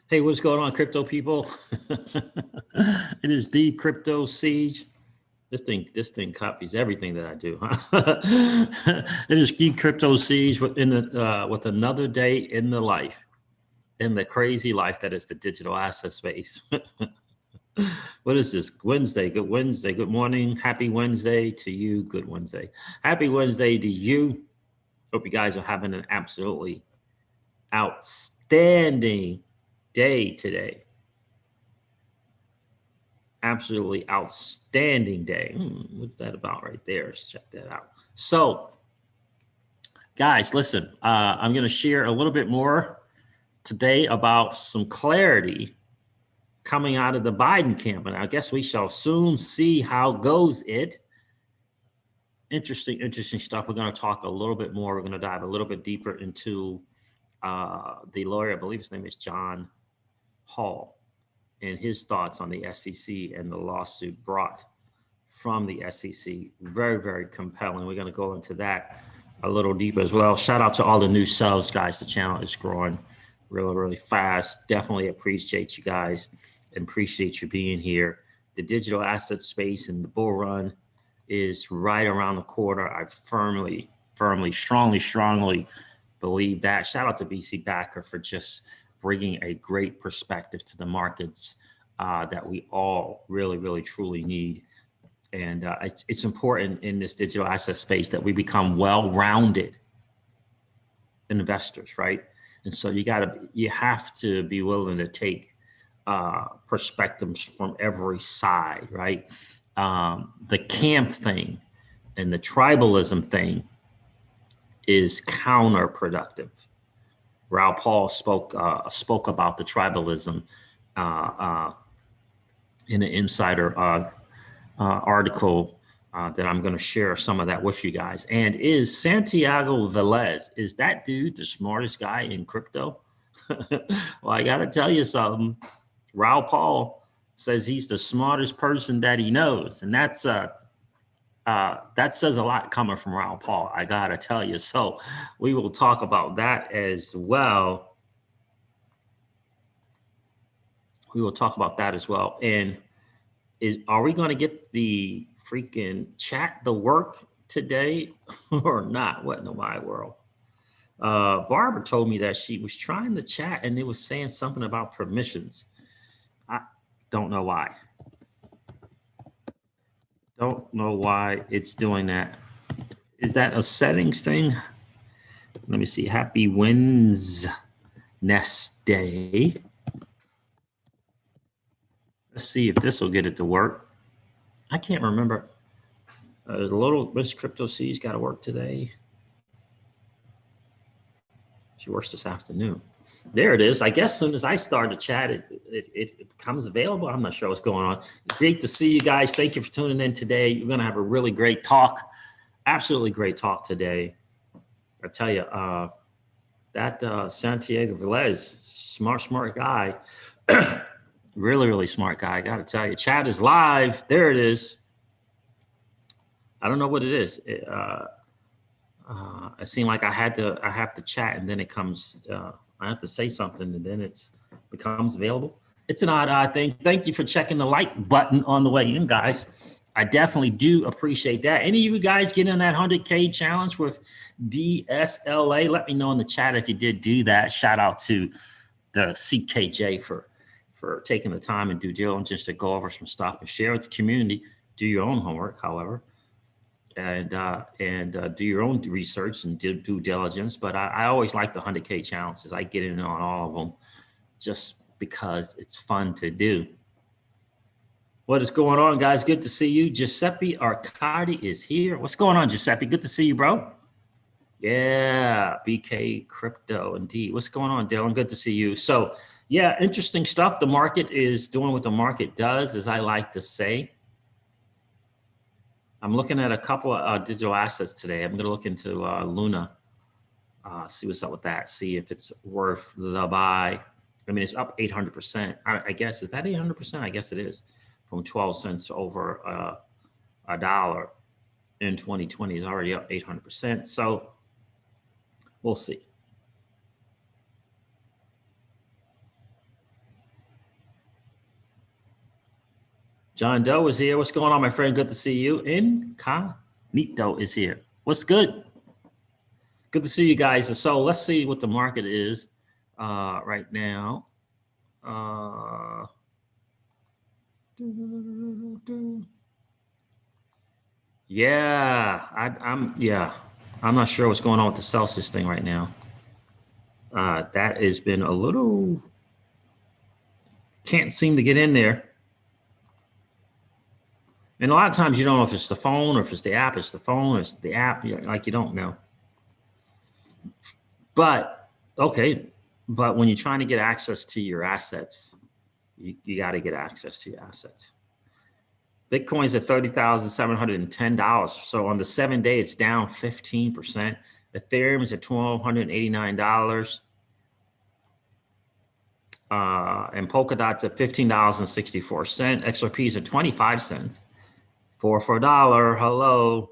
Hey, what's going on, crypto people? It is the Crypto Siege. This thing copies everything that I do. Huh? It is the Crypto Siege with another day in the life, in the crazy life that is the digital asset space. What is this? Wednesday. Good Wednesday. Good morning. Happy Wednesday to you. Good Wednesday. Happy Wednesday to you. Hope you guys are having an absolutely outstanding day today. Absolutely outstanding day. What's that about right there? Let's check that out. So, guys, listen, I'm going to share a little bit more today about some clarity coming out of the Biden camp. And I guess we shall soon see how goes it. Interesting stuff. We're going to talk a little bit more. We're going to dive a little bit deeper into the lawyer, I believe his name is John Hall, and his thoughts on the SEC and the lawsuit brought from the SEC. Very, very compelling. We're going to go into that a little deeper as well. Shout out to all the new subs, guys. The channel is growing really, really fast. Definitely appreciate you guys and appreciate you being here. The digital asset space and the bull run is right around the corner. I firmly, strongly believe that. Shout out to BC Backer for just bringing a great perspective to the markets that we all really, truly need. And it's important in this digital asset space that we become well-rounded investors, right? And so you have to be willing to take perspectives from every side, right? The camp thing and the tribalism thing is counterproductive. Raul Paul spoke about the tribalism in an insider article that I'm going to share some of that with you guys. And is Santiago Velez, is that dude the smartest guy in crypto? Well, I got to tell you something. Raul Paul says he's the smartest person that he knows, and that says a lot coming from Raul Paul, I got to tell you. So we will talk about that as well. And are we going to get the freaking chat to work today or not? What in the wide world? Barbara told me that she was trying to chat and it was saying something about permissions. I don't know why. Don't know why it's doing that. Is that a settings thing? Let me see. Happy Wednesday. Let's see if this will get it to work. I can't remember. There's a little Miss Crypto C's got to work today. She works this afternoon. There it is. I guess as soon as I start to chat, it becomes available. I'm not sure what's going on. Great to see you guys. Thank you for tuning in today. We're going to have a really great talk. Absolutely great talk today. I tell you, that Santiago Velez, smart guy. Really smart guy. I got to tell you, chat is live. There it is. I don't know what it is. It seemed like I have to chat and then it comes, I have to say something and then it becomes available. It's an odd thing. Thank you for checking the like button on the way in, guys. I definitely do appreciate that. Any of you guys get in that 100K challenge with DSLA? Let me know in the chat if you did do that. Shout out to the CKJ for taking the time and due diligence to go over some stuff and share with the community. Do your own homework, however, and do your own research and due diligence. But I always like the 100K challenges. I get in on all of them just because it's fun to do. What is going on, guys? Good to see you. Giuseppe Arcadi is here. What's going on, Giuseppe? Good to see you, bro. Yeah, BK Crypto, indeed. What's going on, Dylan? Good to see you. So, yeah, interesting stuff. The market is doing what the market does, as I like to say. I'm looking at a couple of digital assets today. I'm going to look into Luna, see what's up with that, see if it's worth the buy I mean, it's up 800%. I guess, is that 800%? I guess it is, from 12 cents over a dollar in 2020 is already up 800%. So we'll see. John Doe is here. What's going on, my friend? Good to see you. Incognito is here. What's good? Good to see you guys. So let's see what the market is right now. Yeah, I'm not sure what's going on with the Celsius thing right now. That has been a little, can't seem to get in there. And a lot of times you don't know if it's the phone or if it's the app. It's the phone or it's the app. Like, you don't know. But, okay. But when you're trying to get access to your assets, you got to get access to your assets. Bitcoin's at $30,710. So on the 7 day, it's down 15%. Ethereum is at $1,289. And Polkadot's at $15.64. XRP is at 25 cents. 4 for $1. Hello.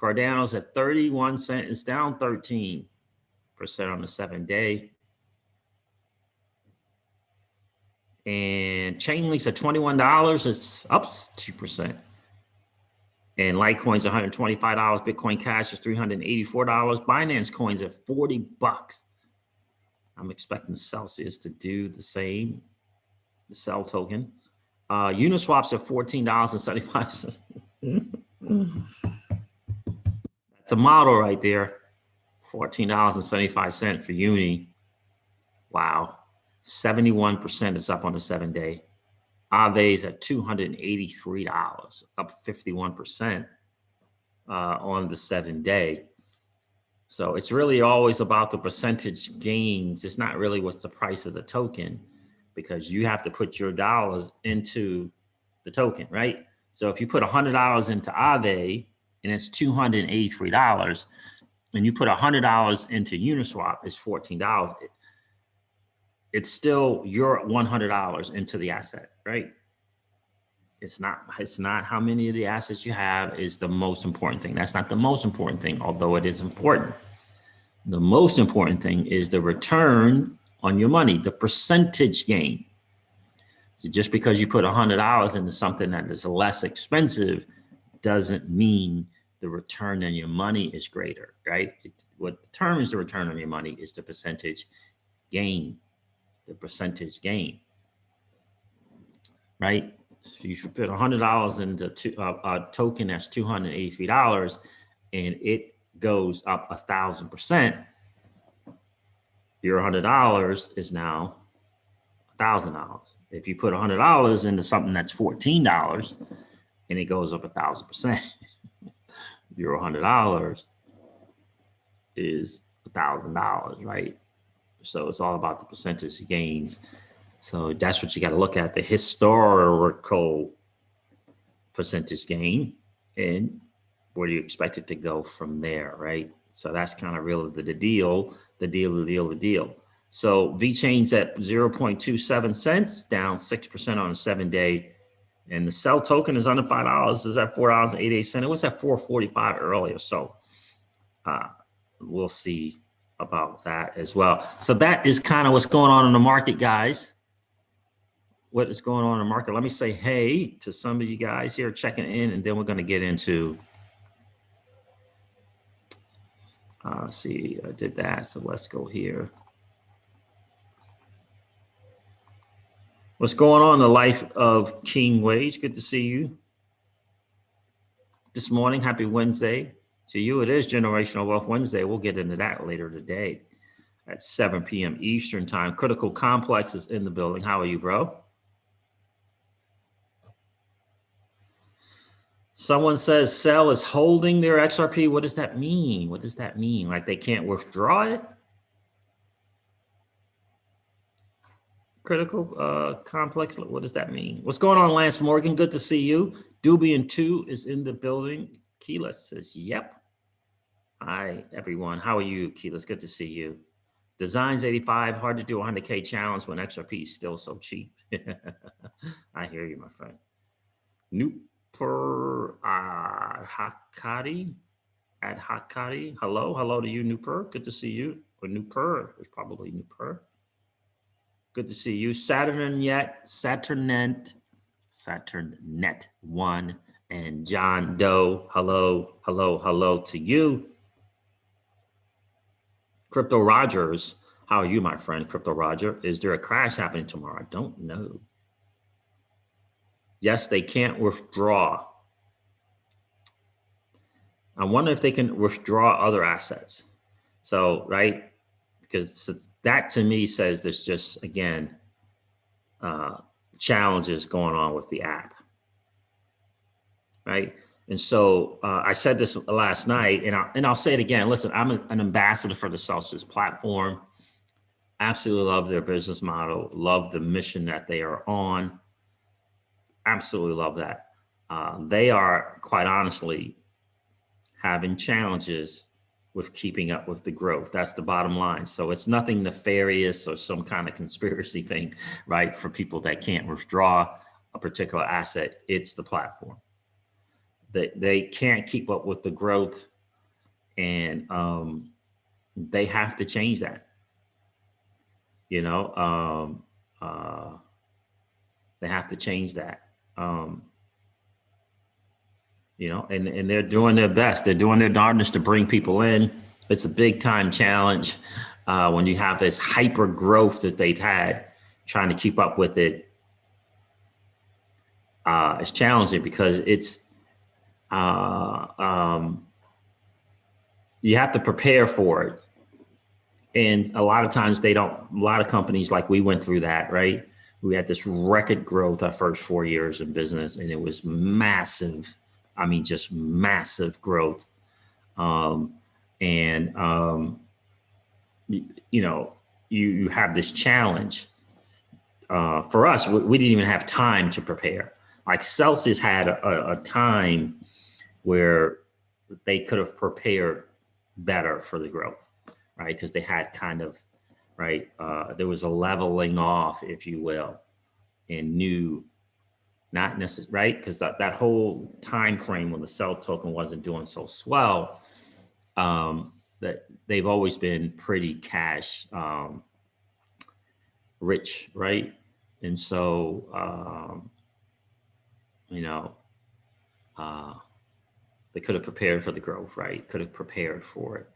Cardano's at 31 cents. It's down 13% on the 7 day. And Chainlink's at $21. It's up 2%. And Litecoin's $125. Bitcoin Cash is $384. Binance Coin's at 40 bucks. I'm expecting Celsius to do the same. The Cell token. Uniswap's at $14.75. That's a model right there. $14.75 for Uni. Wow. 71% is up on the 7 day. Aave's at $283, up 51% on the 7 day. So it's really always about the percentage gains. It's not really what's the price of the token, because you have to put your dollars into the token, right? So if you put $100 into Aave and it's $283, and you put $100 into Uniswap, it's $14. It's still your $100 into the asset, right? It's not how many of the assets you have is the most important thing. That's not the most important thing, although it is important. The most important thing is the return on your money, the percentage gain. So just because you put $100 into something that is less expensive doesn't mean the return on your money is greater, right? What determines the return on your money is the percentage gain. The percentage gain, right? So you should put $100 into a token that's $283, and it goes up 1,000%. Your $100 is now $1,000. If you put $100 into something that's $14 and it goes up 1,000%, your $100 is $1,000, right? So it's all about the percentage gains. So that's what you got to look at, the historical percentage gain, and where do you expect it to go from there, right? So that's kind of really the deal. So VeChain's at 0.27 cents, down 6% on a 7 day. And the Cell token is under $5. Is at $4.88. It was at $4.45 earlier. So we'll see about that as well. So that is kind of what's going on in the market, guys. What is going on in the market? Let me say hey to some of you guys here checking in, and then we're going to get into see, I did that, so let's go here. What's going on in the life of King Wage? Good to see you this morning. Happy Wednesday to you. It is Generational Wealth Wednesday. We'll get into that later today at 7 p.m. Eastern time. Critical Complex is in the building. How are you, bro? Someone says Cell is holding their XRP. What does that mean? What does that mean? Like they can't withdraw it? Critical Complex, what does that mean? What's going on, Lance Morgan? Good to see you. Dubian2 is in the building. Keyless says, yep. Hi, everyone. How are you, Keyless? Good to see you. Designs 85, hard to do 100K challenge when XRP is still so cheap. I hear you, my friend. Nupur Hakati at Hakati. Hello to you, Nupur. Good to see you. Or Nupur, it's probably Nupur. Good to see you. SaturnNet 1 and John Doe. Hello to you. Crypto Rogers, how are you, my friend? Crypto Roger, is there a crash happening tomorrow? I don't know. Yes, they can't withdraw. I wonder if they can withdraw other assets. So, right, because that to me says there's just, again, challenges going on with the app, right? And so I said this last night, and I'll say it again. Listen, I'm an ambassador for the Celsius platform. Absolutely love their business model. Love the mission that they are on. Absolutely love that. They are, quite honestly, having challenges with keeping up with the growth. That's the bottom line. So it's nothing nefarious or some kind of conspiracy thing, right? For people that can't withdraw a particular asset, it's the platform. They can't keep up with the growth, and they have to change that. You know, they have to change that. You know, and they're doing their best. They're doing their darndest to bring people in. It's a big time challenge when you have this hyper growth that they've had, trying to keep up with it. It's challenging because it's, you have to prepare for it. And a lot of times they don't, a lot of companies, like we went through that, right? We had this record growth our first 4 years in business, and it was massive. I mean, just massive growth. You know, you have this challenge. For us, we didn't even have time to prepare. Like Celsius had a time where they could have prepared better for the growth, right? Because they had kind of, right, there was a leveling off, if you will, and new, not necessarily, right? Because that whole time frame when the Cell token wasn't doing so swell, that they've always been pretty cash rich, right? And so, you know, they could have prepared for the growth, right? Could have prepared for it.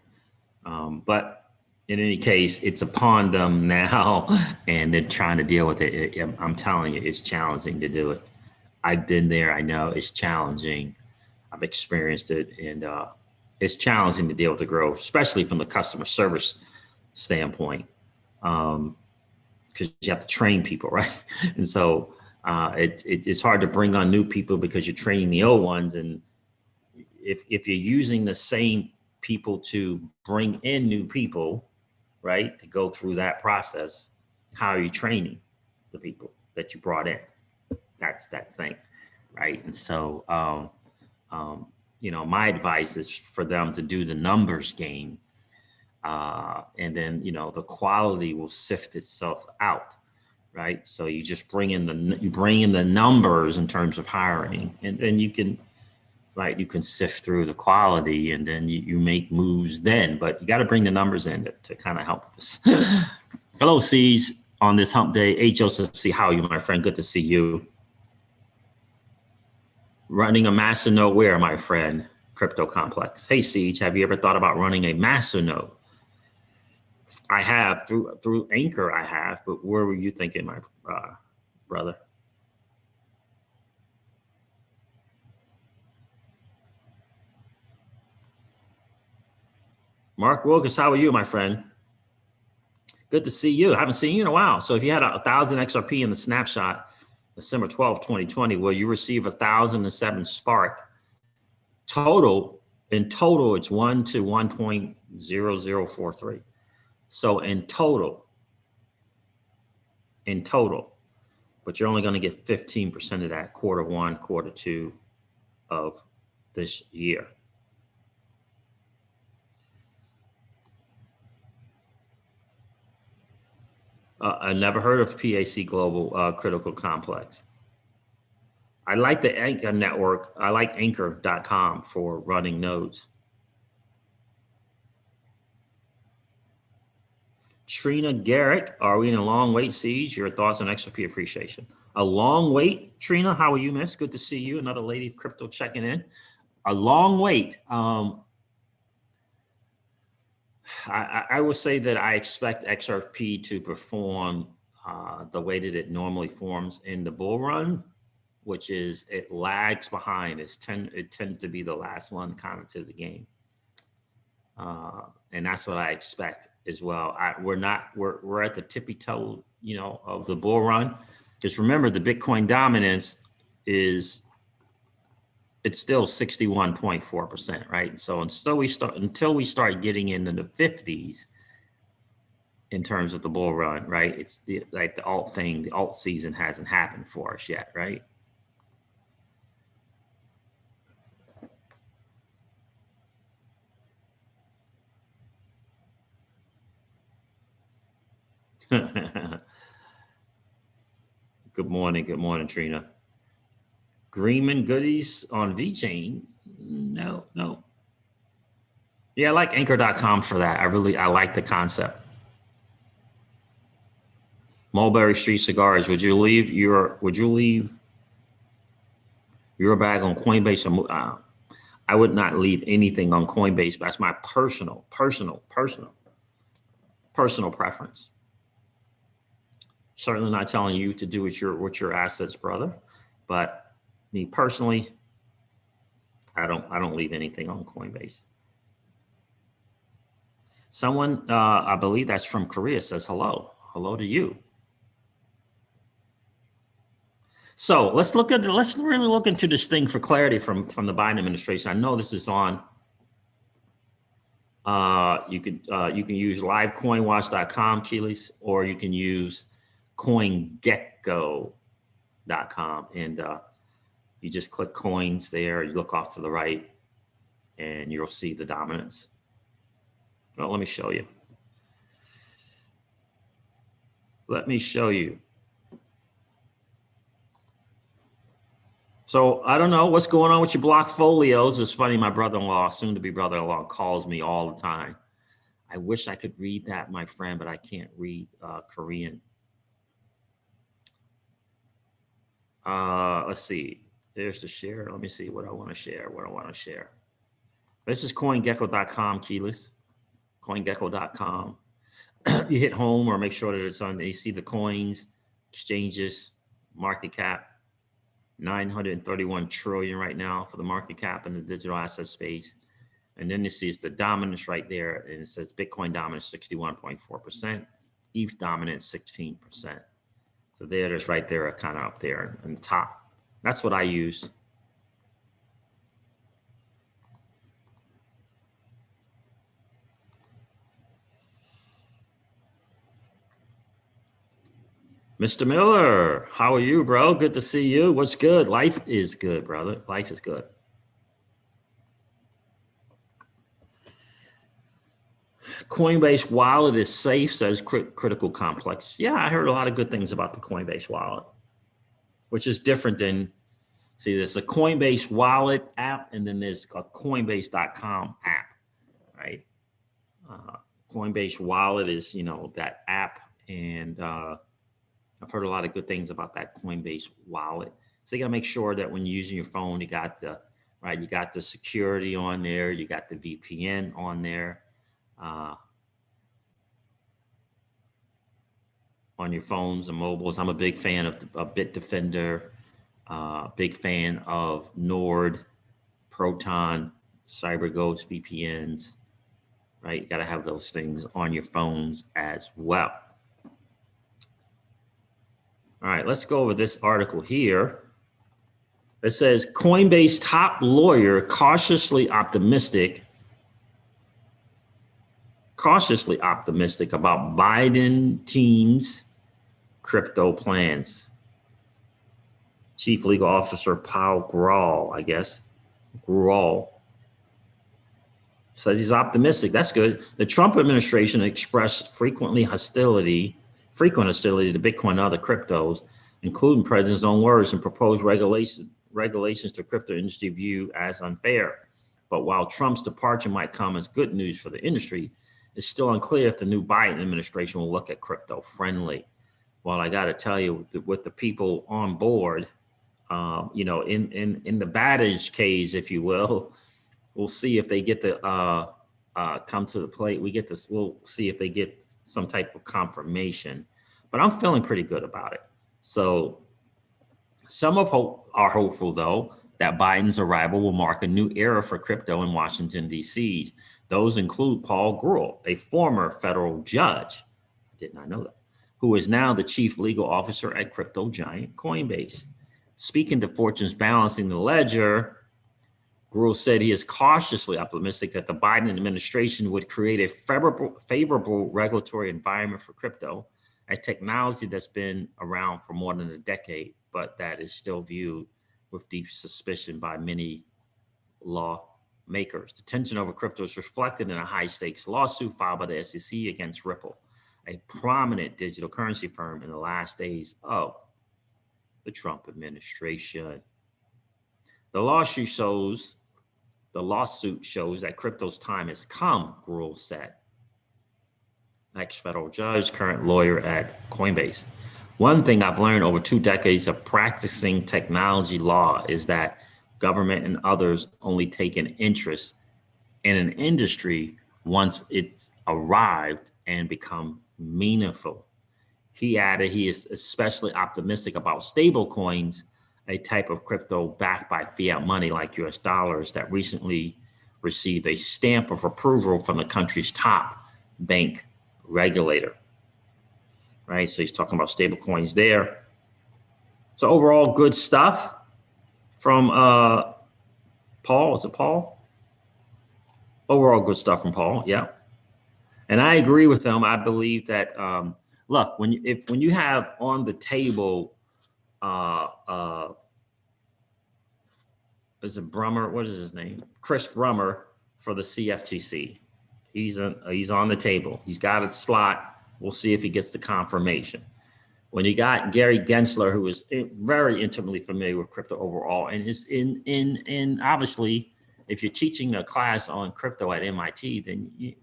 But in any case, it's upon them now, and they're trying to deal with it. I'm telling you, it's challenging to do it. I've been there. I know it's challenging. I've experienced it, and it's challenging to deal with the growth, especially from the customer service standpoint, because you have to train people, right? And so it's hard to bring on new people because you're training the old ones, and if you're using the same people to bring in new people, right, to go through that process, how are you training the people that you brought in? That's that thing, right? And so, you know, my advice is for them to do the numbers game, and then, you know, the quality will sift itself out, right? So you just bring in the numbers in terms of hiring, and then you can, right, you can sift through the quality, and then you make moves then, but you got to bring the numbers in to kind of help with this. Hello, C's, on this hump day. Hey, Joseph C, how are you, my friend? Good to see you. Running a masternode where, my friend? Crypto Complex. Hey, Siege, have you ever thought about running a masternode? I have, through Anchor, I have, but where were you thinking, my brother? Mark Wilkes, how are you, my friend? Good to see you. I haven't seen you in a while. So if you had 1,000 XRP in the snapshot, December 12, 2020, will you receive 1,007 Spark? In total, it's 1 to 1.0043. So in total, but you're only going to get 15% of that quarter one, quarter two of this year. I never heard of PAC Global Critical Complex. I like the Anchor network. I like anchor.com for running nodes. Trina Garrick, are we in a long wait siege? Your thoughts on XRP appreciation? A long wait, Trina, how are you, miss? Good to see you. Another lady of crypto checking in. A long wait. I will say that I expect XRP to perform the way that it normally forms in the bull run, which is it lags behind. It tends to be the last one kind of to the game. And that's what I expect as well. We're at the tippy toe, of the bull run. Just remember the Bitcoin dominance it's still 61.4%, right? So until we start getting into the 50s in terms of the bull run, right? It's the alt season hasn't happened for us yet, right? Good morning, Trina. Greenman goodies on VeChain? No. Yeah, I like anchor.com for that. I like the concept. Mulberry Street Cigars, would you leave your bag on Coinbase? I would not leave anything on Coinbase. That's my personal preference. Certainly not telling you to do with your assets, brother. But me personally, I don't leave anything on Coinbase. Someone, I believe that's from Korea, says hello. Hello to you. So let's really look into this thing for clarity from the Biden administration. I know this is on. You can use livecoinwatch.com, Keyless, or you can use CoinGecko.com, and you just click coins there. You look off to the right, and you'll see the dominance. Well, let me show you. So I don't know what's going on with your block folios. It's funny, my brother-in-law, soon-to-be brother-in-law, calls me all the time. I wish I could read that, my friend, but I can't read Korean. Let's see. There's the share. Let me see what I want to share. This is CoinGecko.com, Keyless. CoinGecko.com. You hit home or make sure that it's on. You see the coins, exchanges, market cap. 931 trillion right now for the market cap in the digital asset space. And then this is the dominance right there. And it says Bitcoin dominance 61.4%, ETH dominance 16%. So there's right there, kind of up there in the top. That's what I use. Mr. Miller, how are you, bro? Good to see you. What's good? Life is good, brother. Life is good. Coinbase wallet is safe, says Critical Complex. Yeah, I heard a lot of good things about the Coinbase wallet, which is different than, see, there's a Coinbase wallet app, and then there's a Coinbase.com app, right? Coinbase wallet is, that app, and I've heard a lot of good things about that Coinbase wallet. So you got to make sure that when you're using your phone, you got the security on there, you got the VPN on there, on your phones and mobiles. I'm a big fan of Bitdefender, big fan of Nord, Proton, CyberGhost VPNs, right? You got to have those things on your phones as well. All right, let's go over this article here. It says Coinbase top lawyer cautiously optimistic about Biden team's crypto plans. Chief Legal Officer Paul Grewal says he's optimistic. That's good. The Trump administration expressed frequently hostility frequent hostility to Bitcoin and other cryptos, including President's own words and proposed regulations to crypto industry view as unfair. But while Trump's departure might come as good news for the industry, it's still unclear if the new Biden administration will look at crypto friendly. Well, I got to tell you, with the people on board, you know, in the batter's cage, if you will, we'll see if they get to come to the plate. We'll see if they get some type of confirmation. But I'm feeling pretty good about it. So some are hopeful, though, that Biden's arrival will mark a new era for crypto in Washington, D.C. Those include Paul Grewal, a former federal judge, did not know that, who is now the chief legal officer at crypto giant Coinbase. Speaking to Fortune's Balancing the Ledger, Grewal said he is cautiously optimistic that the Biden administration would create a favorable regulatory environment for crypto, a technology that's been around for more than a decade, but that is still viewed with deep suspicion by many lawmakers. The tension over crypto is reflected in a high-stakes lawsuit filed by the SEC against Ripple, a prominent digital currency firm in the last days of the Trump administration. The lawsuit shows that crypto's time has come, Grewal said. Ex-federal judge, current lawyer at Coinbase. One thing I've learned over 2 decades of practicing technology law is that government and others only take an interest in an industry once it's arrived and become meaningful. He added he is especially optimistic about stable coins, a type of crypto backed by fiat money like US dollars that recently received a stamp of approval from the country's top bank regulator. Right, so he's talking about stable coins there. So overall, good stuff from Paul. Is it Paul? Overall, good stuff from Paul. Yeah, and I agree with him. I believe that look, when you have on the table, is it Brummer? What is his name? Chris Brummer for the CFTC. He's on the table. He's got a slot. We'll see if he gets the confirmation. When you got Gary Gensler, who is very intimately familiar with crypto overall, and is in obviously, if you're teaching a class on crypto at MIT, then you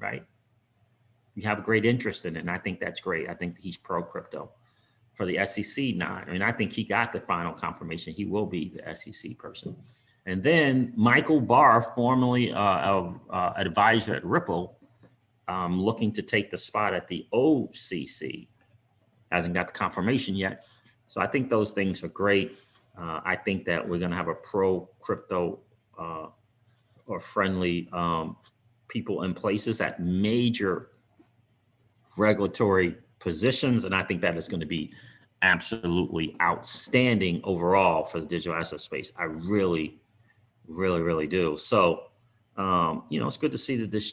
have a great interest in it, and I think that's great. I think he's pro crypto. For the SEC, not. I mean, I think he got the final confirmation. He will be the SEC person. And then Michael Barr, formerly advisor at Ripple, looking to take the spot at the OCC, hasn't got the confirmation yet. So I think those things are great. I think that we're going to have a pro crypto or friendly people in places at major regulatory positions. And I think that is going to be absolutely outstanding overall for the digital asset space. I really, really, really do. So, you know, it's good to see that this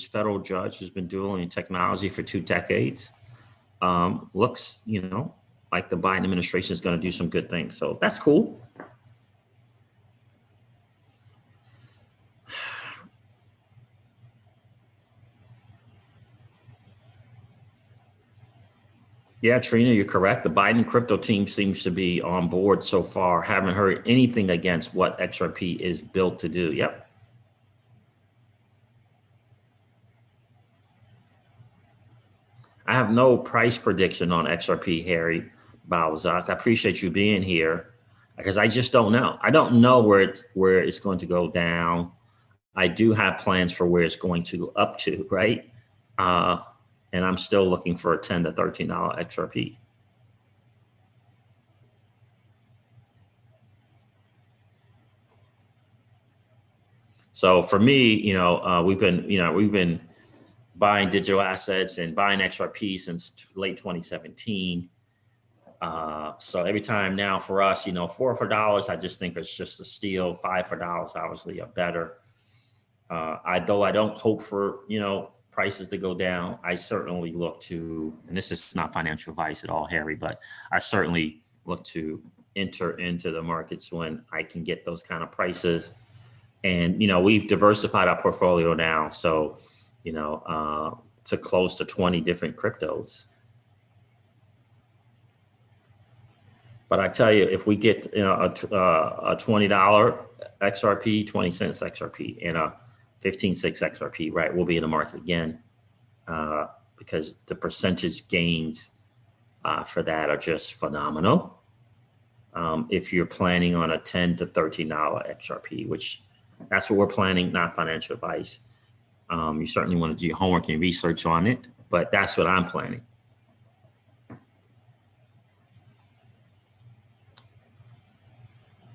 federal judge who's been doing technology for 2 decades, looks, you know, like the Biden administration is going to do some good things. So that's cool. Yeah, Trina, you're correct. The Biden crypto team seems to be on board so far. Haven't heard anything against what XRP is built to do. Yep. I have no price prediction on XRP, Harry Balzac. I appreciate you being here because I just don't know. I don't know where it's going to go down. I do have plans for where it's going to go up to, right? And I'm still looking for a $10 to $13 XRP. So for me, you know, we've been buying digital assets and buying XRP since late 2017. So every time now for us, you know, $4 for dollars, I just think it's just a steal. $5 for dollars, obviously a better. Though I don't hope for, you know, prices to go down, I certainly look to, and this is not financial advice at all, Harry, but I certainly look to enter into the markets when I can get those kind of prices. And, you know, we've diversified our portfolio now. So, you know, to close to 20 different cryptos. But I tell you, if we get a $20 XRP, 20 cents XRP, and a 15.6 XRP, right, we'll be in the market again because the percentage gains for that are just phenomenal. If you're planning on a $10 to $13 XRP, which that's what we're planning, not financial advice. You certainly want to do your homework and research on it, but that's what I'm planning.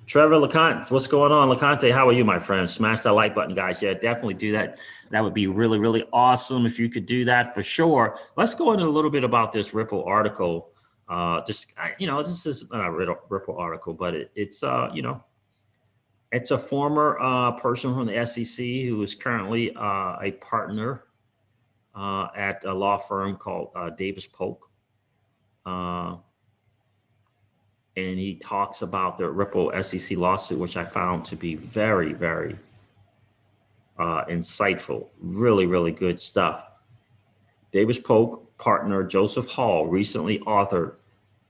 Trevor LeConte, what's going on? LeConte, how are you, my friend? Smash that like button, guys. Yeah, definitely do that. That would be really, really awesome if you could do that for sure. Let's go into a little bit about this Ripple article. This is not a Ripple article, but it's it's a former person from the SEC who is currently a partner at a law firm called Davis Polk. And he talks about the Ripple SEC lawsuit, which I found to be very, very insightful. Really, really good stuff. Davis Polk partner Joseph Hall recently authored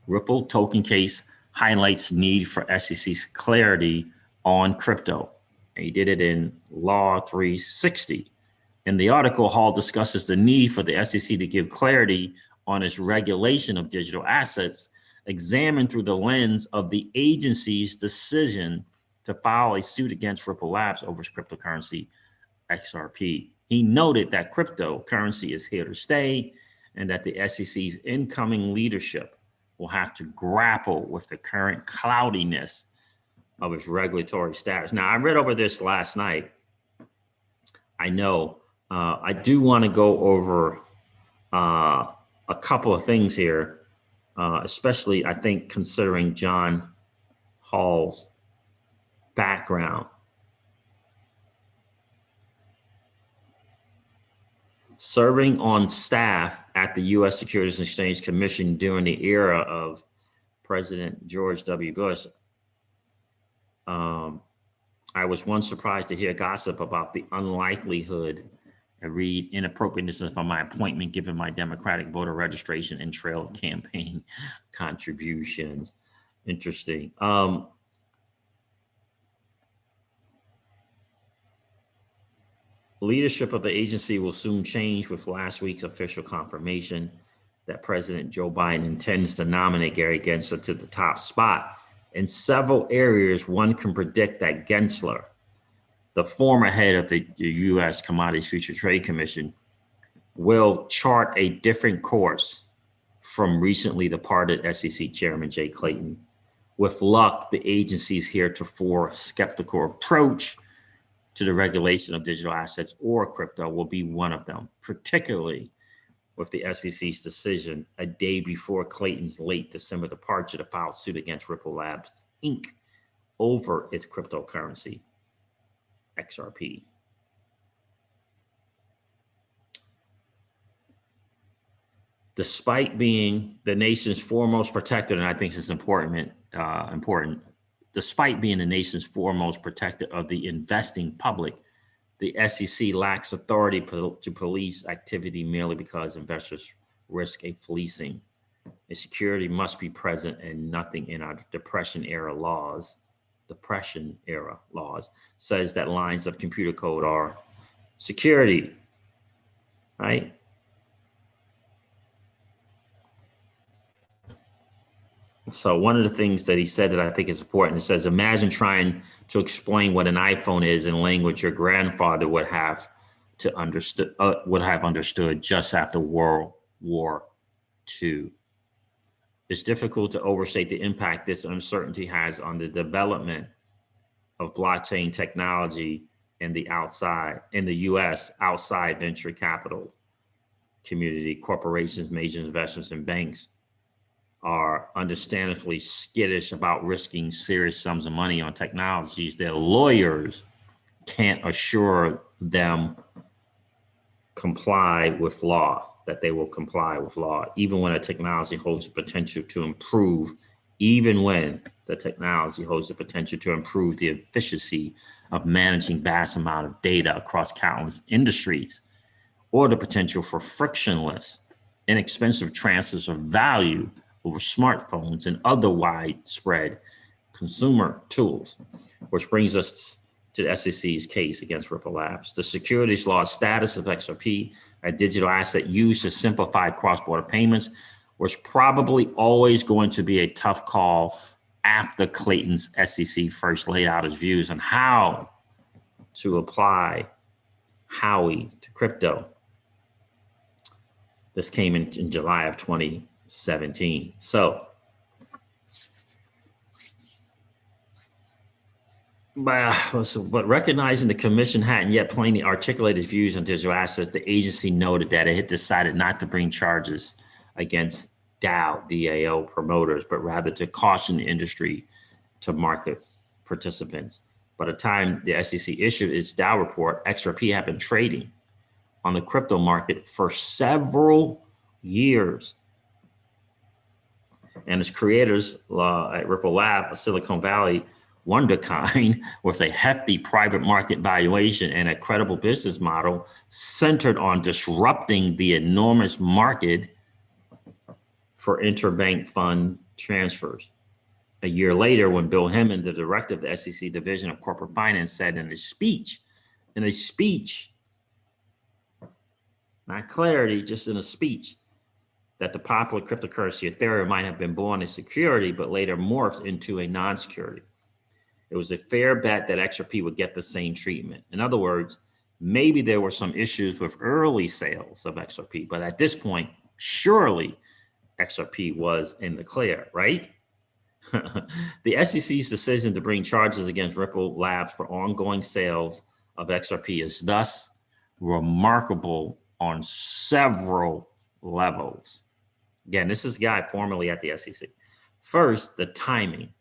Ripple token case highlights need for SEC's clarity on crypto. And he did it in Law 360. In the article, Hall discusses the need for the SEC to give clarity on its regulation of digital assets, examined through the lens of the agency's decision to file a suit against Ripple Labs over its cryptocurrency XRP. He noted that cryptocurrency is here to stay and that the SEC's incoming leadership will have to grapple with the current cloudiness of its regulatory status. Now, I read over this last night. I know I do want to go over a couple of things here. Especially, I think, considering John Hall's background. Serving on staff at the U.S. Securities and Exchange Commission during the era of President George W. Bush, I was once surprised to hear gossip about the unlikelihood and read inappropriateness of my appointment given my Democratic voter registration and trail campaign contributions. Interesting. Leadership of the agency will soon change with last week's official confirmation that President Joe Biden intends to nominate Gary Gensler to the top spot. In several areas, one can predict that Gensler, the former head of the U.S. Commodities Future Trade Commission, will chart a different course from recently departed SEC Chairman Jay Clayton. With luck, the agency's heretofore skeptical approach to the regulation of digital assets or crypto will be one of them, particularly with the SEC's decision a day before Clayton's late December departure to file suit against Ripple Labs, Inc. over its cryptocurrency, XRP. Despite being the nation's foremost protector, and I think this is important, despite being the nation's foremost protector of the investing public, the SEC lacks authority to police activity merely because investors risk a fleecing. A security must be present, and nothing in our Depression era laws says that lines of computer code are security, right? So one of the things that he said that I think is important, it says, imagine trying to explain what an iPhone is in language your grandfather would have understood just after World War II. It's difficult to overstate the impact this uncertainty has on the development of blockchain technology in the U.S. outside venture capital community. Corporations, major investors, and banks are understandably skittish about risking serious sums of money on technologies their lawyers can't assure them that they will comply with law, even when a technology holds the potential to improve, the efficiency of managing vast amount of data across countless industries, or the potential for frictionless, inexpensive transfers of value over smartphones and other widespread consumer tools, which brings us to the SEC's case against Ripple Labs. The securities law status of XRP, a digital asset used to simplify cross-border payments, was probably always going to be a tough call after Clayton's SEC first laid out his views on how to apply Howey to crypto. This came in July of 2017. But recognizing the commission hadn't yet plainly articulated views on digital assets, the agency noted that it had decided not to bring charges against DAO promoters, but rather to caution the industry to market participants. By the time the SEC issued its DAO report, XRP had been trading on the crypto market for several years. And its creators at Ripple Lab, a Silicon Valley wonderkind with a hefty private market valuation and a credible business model centered on disrupting the enormous market for interbank fund transfers. A year later, when Bill Hemmon, the director of the SEC Division of Corporate Finance, said in a speech, not clarity, just in a speech, that the popular cryptocurrency Ethereum might have been born as security, but later morphed into a non-security. It was a fair bet that XRP would get the same treatment. In other words, maybe there were some issues with early sales of XRP, but at this point, surely XRP was in the clear, right? The SEC's decision to bring charges against Ripple Labs for ongoing sales of XRP is thus remarkable on several levels. Again, this is a guy formerly at the SEC. First, the timing.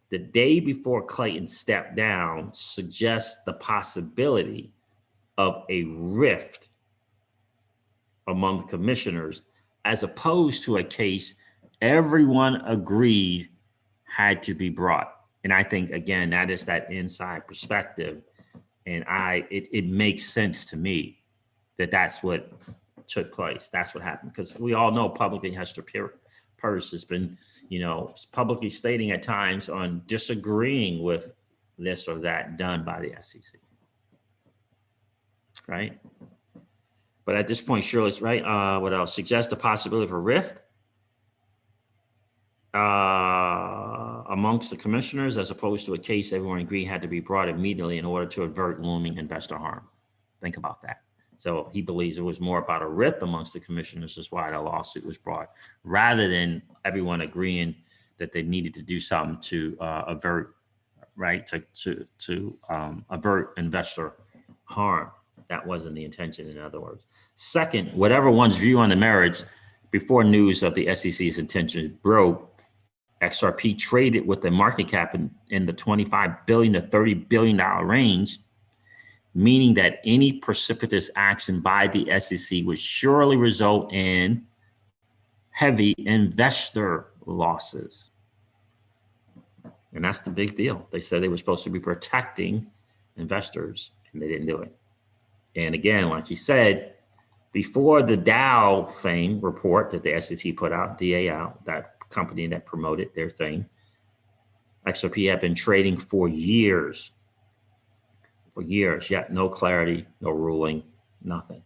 The day before Clayton stepped down suggests the possibility of a rift among the commissioners, as opposed to a case everyone agreed had to be brought. And I think, again, that is that inside perspective. And it makes sense to me that that's what took place. That's what happened. Because we all know publicly Hester Peirce has been, publicly stating at times on disagreeing with this or that done by the SEC. Right? But at this point, surely it's right. What else? Suggests the possibility of a rift amongst the commissioners, as opposed to a case everyone agreed had to be brought immediately in order to avert looming investor harm. Think about that. So he believes it was more about a rift amongst the commissioners, is why the lawsuit was brought, rather than everyone agreeing that they needed to do something to avert, right, to avert investor harm. That wasn't the intention, in other words. Second, whatever one's view on the merits, before news of the SEC's intentions broke, XRP traded with a market cap in the $25 billion to $30 billion range, meaning that any precipitous action by the SEC would surely result in heavy investor losses. And that's the big deal. They said they were supposed to be protecting investors, and they didn't do it. And again, like he said, before the DAO thing report that the SEC put out, DAO, that company that promoted their thing, XRP had been trading for years, yet no clarity, no ruling, nothing.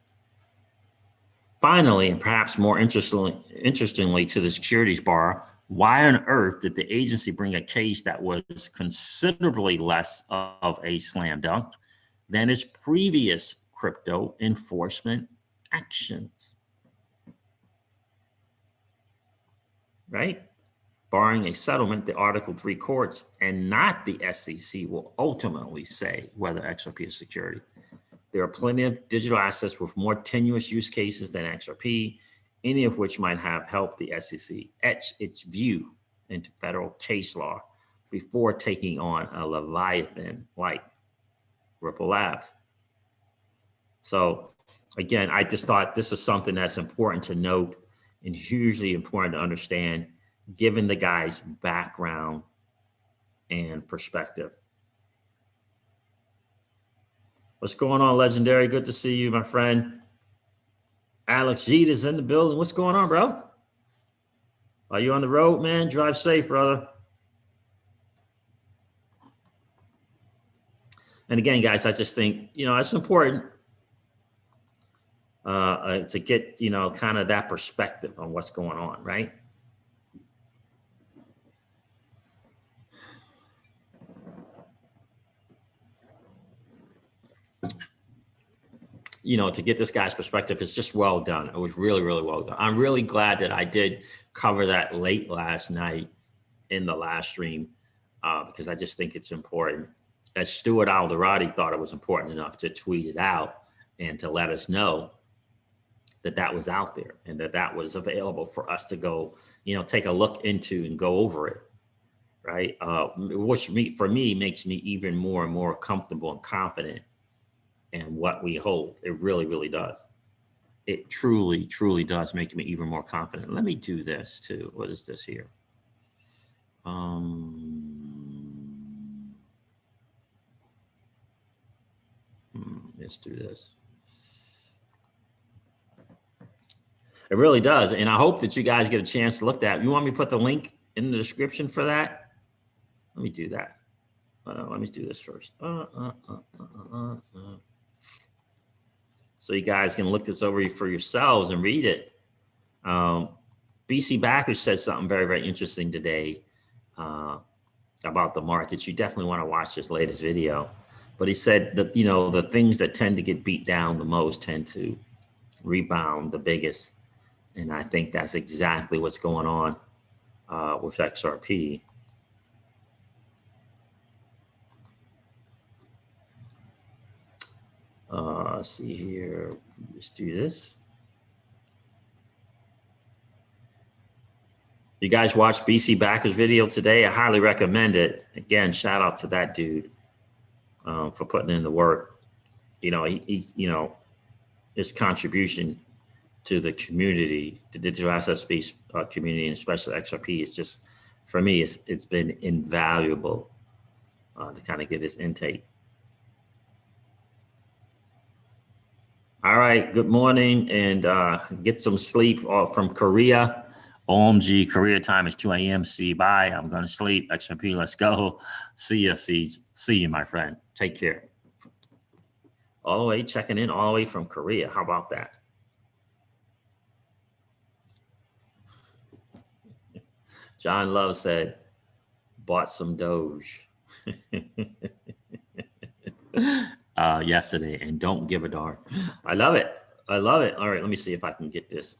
Finally, and perhaps more interestingly to the securities bar, why on earth did the agency bring a case that was considerably less of a slam dunk than its previous crypto enforcement actions? Right? Barring a settlement, the Article 3 courts and not the SEC will ultimately say whether XRP is security. There are plenty of digital assets with more tenuous use cases than XRP, any of which might have helped the SEC etch its view into federal case law before taking on a Leviathan like Ripple Labs. So again, I just thought this is something that's important to note and hugely important to understand, given the guy's background and perspective. What's going on, Legendary? Good to see you, my friend. Alex Jeet is in the building. What's going on, bro? Are you on the road, man? Drive safe, brother. And again, guys, I just think, it's important to get, kind of that perspective on what's going on, right? To get this guy's perspective, it's just well done. It was really, really well done. I'm really glad that I did cover that late last night in the last stream because I just think it's important. As Stuart Alderati thought it was important enough to tweet it out and to let us know that that was out there and that that was available for us to go, take a look into and go over it, right? Which for me makes me even more and more comfortable and confident in what we hold. It really, really does. It truly, truly does make me even more confident. Let me do this too. What is this here? Let's do this. It really does. And I hope that you guys get a chance to look at that. You want me to put the link in the description for that? Let me do that. Let me do this first. So you guys can look this over for yourselves and read it. BC Backers said something very, very interesting today about the markets. You definitely want to watch this latest video. But he said that, the things that tend to get beat down the most tend to rebound the biggest. And I think that's exactly what's going on with XRP. Let's see here. Let's do this. You guys watched BC Backer's video today. I highly recommend it. Again, shout out to that dude for putting in the work. He's his contribution to the community, the digital asset space community, and especially XRP, is just, for me, it's been invaluable to kind of get this intake. All right, good morning, and get some sleep from Korea. OMG, Korea time is 2 a.m. See you, bye. I'm going to sleep. XRP, let's go. See you, Siege. See you, my friend. Take care. All the way, checking in all the way from Korea. How about that? John Love said, bought some Doge yesterday, and don't give a darn. I love it. I love it. All right, let me see if I can get this.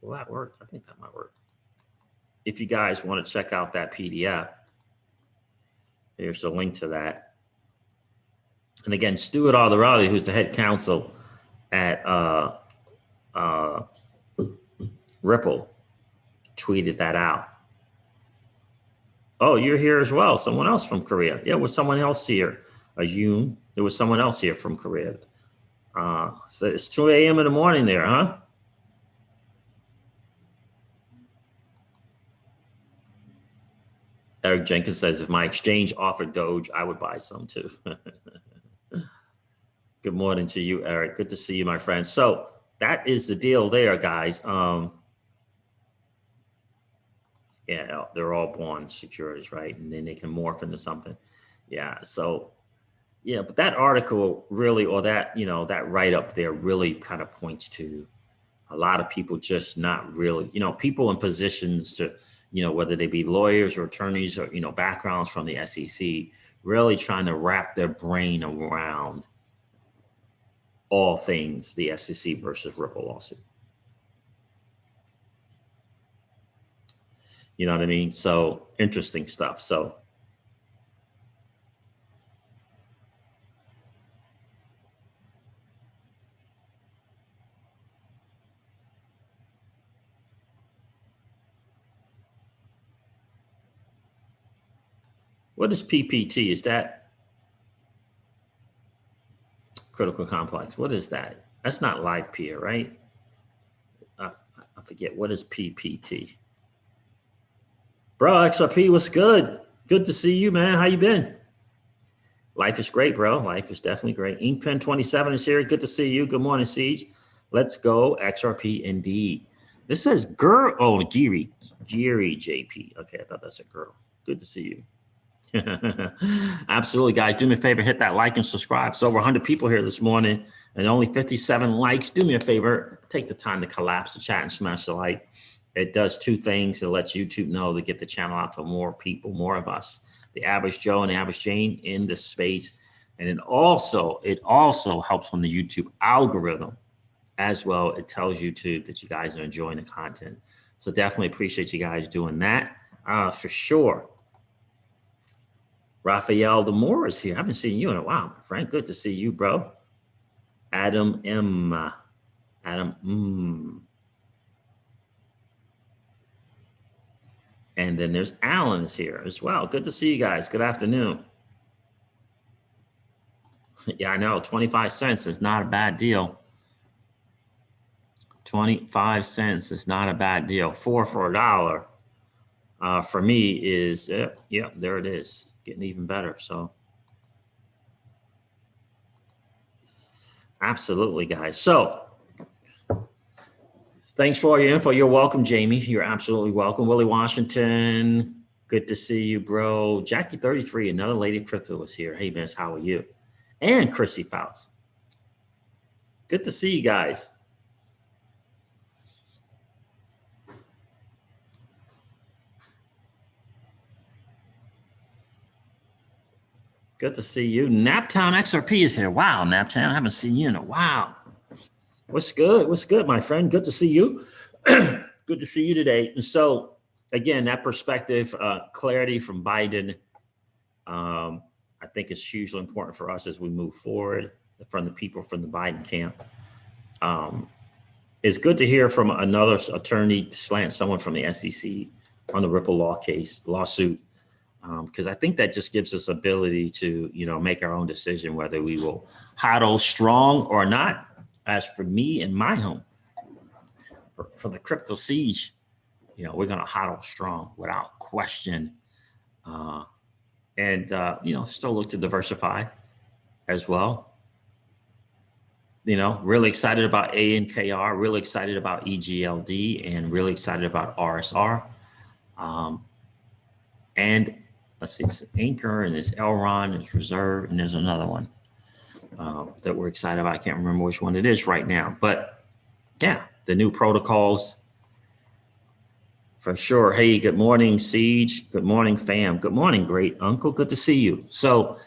Will that work? I think that might work. If you guys want to check out that PDF, here's the link to that. And again, Stuart Alderati, who's the head counsel at Ripple, tweeted that out. Oh, you're here as well. Someone else from Korea. Yeah, was someone else here? A Yoon. There was someone else here from Korea. So it's 2 a.m. in the morning there, huh? Eric Jenkins says, if my exchange offered Doge, I would buy some too. Good morning to you, Eric. Good to see you, my friend. So that is the deal there, guys. Yeah, they're all bond securities, right? And then they can morph into something. Yeah, so, yeah, but that article really, or that, that write-up there really kind of points to a lot of people just not really, people in positions to, whether they be lawyers or attorneys or, backgrounds from the SEC, really trying to wrap their brain around all things the SEC versus Ripple lawsuit. You know what I mean? So interesting stuff. So what is PPT? Is that critical complex? What is that? That's not live peer, right? I forget. What is PPT? Bro, XRP was good. Good to see you, man. How you been? Life is great, bro. Life is definitely great. Inkpen 27 is here. Good to see you. Good morning, Siege. Let's go XRP indeed. This says girl. Oh, Giri JP. Okay, I thought that's a girl. Good to see you. Absolutely, guys. Do me a favor, hit that like and subscribe. So over 100 people here this morning and only 57 likes. Do me a favor, take the time to collapse the chat and smash the like. It does two things. It lets YouTube know to get the channel out to more people, more of us, the average Joe and the average Jane in this space. And it also helps on the YouTube algorithm as well. It tells YouTube that you guys are enjoying the content. So definitely appreciate you guys doing that for sure. Raphael Demore is here. I haven't seen you in a while, my friend. Good to see you, bro. Adam M. And then there's Alan is here as well. Good to see you guys. Good afternoon. Yeah, I know. 25 cents is not a bad deal. 25 cents is not a bad deal. 4 for $1 for me is, yeah, there it is. Getting even better. So absolutely, guys. So thanks for all your info. You're welcome, Jamie. You're absolutely welcome. Willie Washington, good to see you, bro. Jackie 33, another lady crypto was here. Hey, miss, how are you? And Chrissy Fouts. Good to see you guys. Good to see you. Naptown XRP is here. Wow, Naptown, I haven't seen you in a while. What's good? What's good, my friend? Good to see you. Good to see you today. And so, again, that perspective, clarity from Biden, I think is hugely important for us as we move forward from the people from the Biden camp. It's good to hear from another attorney, someone from the SEC on the Ripple lawsuit. Because I think that just gives us ability to, make our own decision whether we will hodl strong or not. As for me and my home, for the crypto siege, we're going to hodl strong without question, and still look to diversify as well. Really excited about ANKR, really excited about EGLD, and really excited about RSR, and let's see, it's Anchor, and there's Elron, there's Reserve, and there's another one that we're excited about. I can't remember which one it is right now, but yeah, the new protocols for sure. Hey, good morning, Siege. Good morning, fam. Good morning, great uncle. Good to see you. So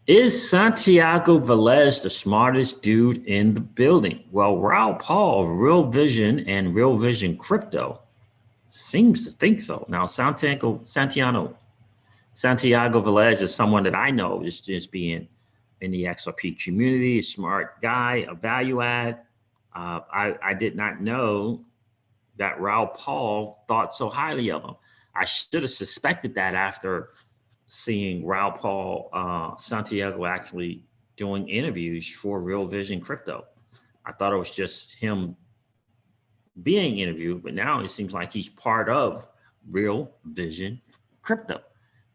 is Santiago Velez the smartest dude in the building? Well, Raul Paul of Real Vision and Real Vision Crypto seems to think so. Now, Santiago Velez is someone that I know is just being in the XRP community, a smart guy, a value add. I did not know that Raul Paul thought so highly of him. I should have suspected that after seeing Raul Paul Santiago actually doing interviews for Real Vision Crypto. I thought it was just him being interviewed, but now it seems like he's part of Real Vision Crypto,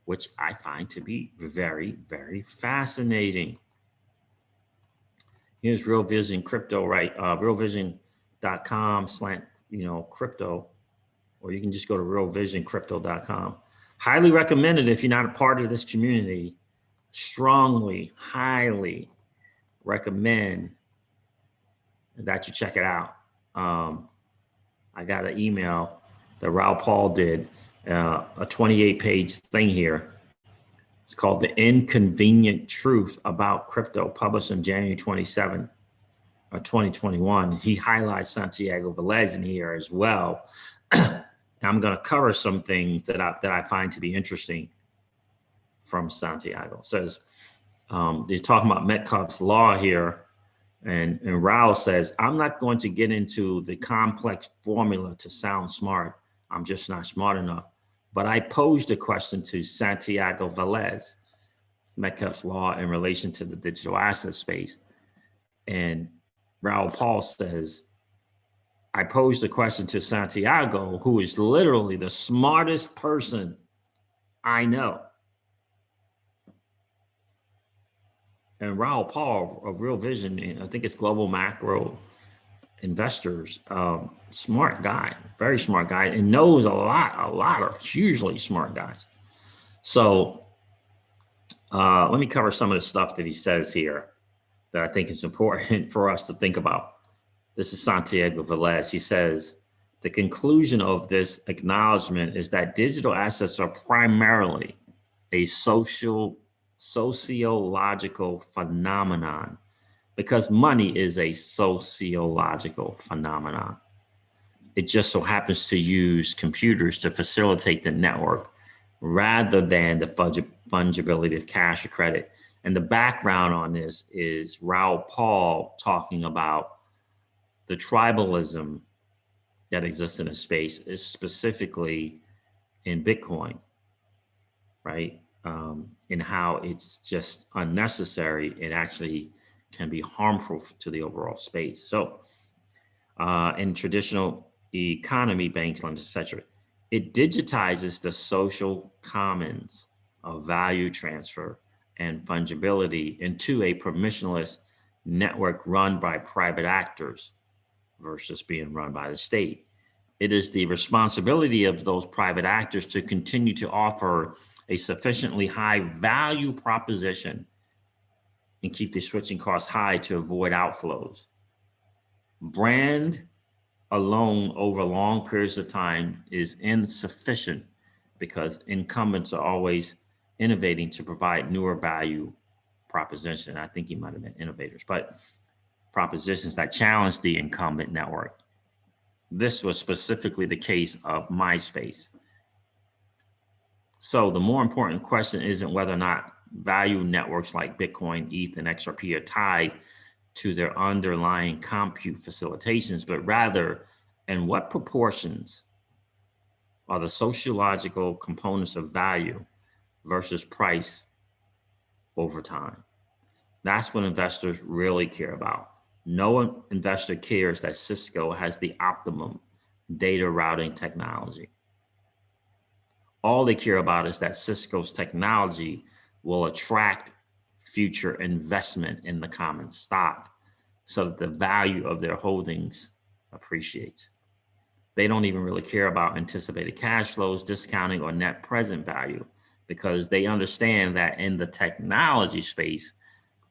which I find to be very, very fascinating. Here's Real Vision Crypto, right? realvision.com/crypto, or you can just go to realvisioncrypto.com. Highly recommended if you're not a part of this community. Strongly, highly recommend that you check it out. I got an email that Raul Paul did, a 28-page thing here. It's called The Inconvenient Truth About Crypto, published on January 27, 2021. He highlights Santiago Velez in here as well. I'm going to cover some things that I find to be interesting from Santiago. It says, they're talking about Metcalfe's law here. And Raul says, I'm not going to get into the complex formula to sound smart. I'm just not smart enough. But I posed a question to Santiago Velez, Metcalfe's law in relation to the digital asset space. And Raul Paul says, I posed a question to Santiago, who is literally the smartest person I know. And Raul Paul of Real Vision, I think it's Global Macro investors, smart guy, very smart guy, and knows a lot of hugely smart guys. So let me cover some of the stuff that he says here that I think is important for us to think about. This is Santiago Velez. He says, the conclusion of this acknowledgement is that digital assets are primarily a sociological phenomenon, because money is a sociological phenomenon. It just so happens to use computers to facilitate the network rather than the fungibility of cash or credit. And the background on this is Raoul Pal talking about the tribalism that exists in a space, is specifically in Bitcoin, right? And how it's just unnecessary. It actually can be harmful to the overall space. So in traditional economy, banks, lenders, etc., it digitizes the social commons of value transfer and fungibility into a permissionless network run by private actors versus being run by the state. It is the responsibility of those private actors to continue to offer a sufficiently high value proposition and keep the switching costs high to avoid outflows. Brand alone over long periods of time is insufficient because incumbents are always innovating to provide newer value proposition. I think he might have been innovators, but propositions that challenge the incumbent network. This was specifically the case of MySpace. So the more important question isn't whether or not value networks like Bitcoin, ETH, and XRP are tied to their underlying compute facilitations, but rather in what proportions are the sociological components of value versus price over time. That's what investors really care about. No investor cares that Cisco has the optimum data routing technology. All they care about is that Cisco's technology will attract future investment in the common stock so that the value of their holdings appreciates. They don't even really care about anticipated cash flows, discounting, or net present value, because they understand that in the technology space,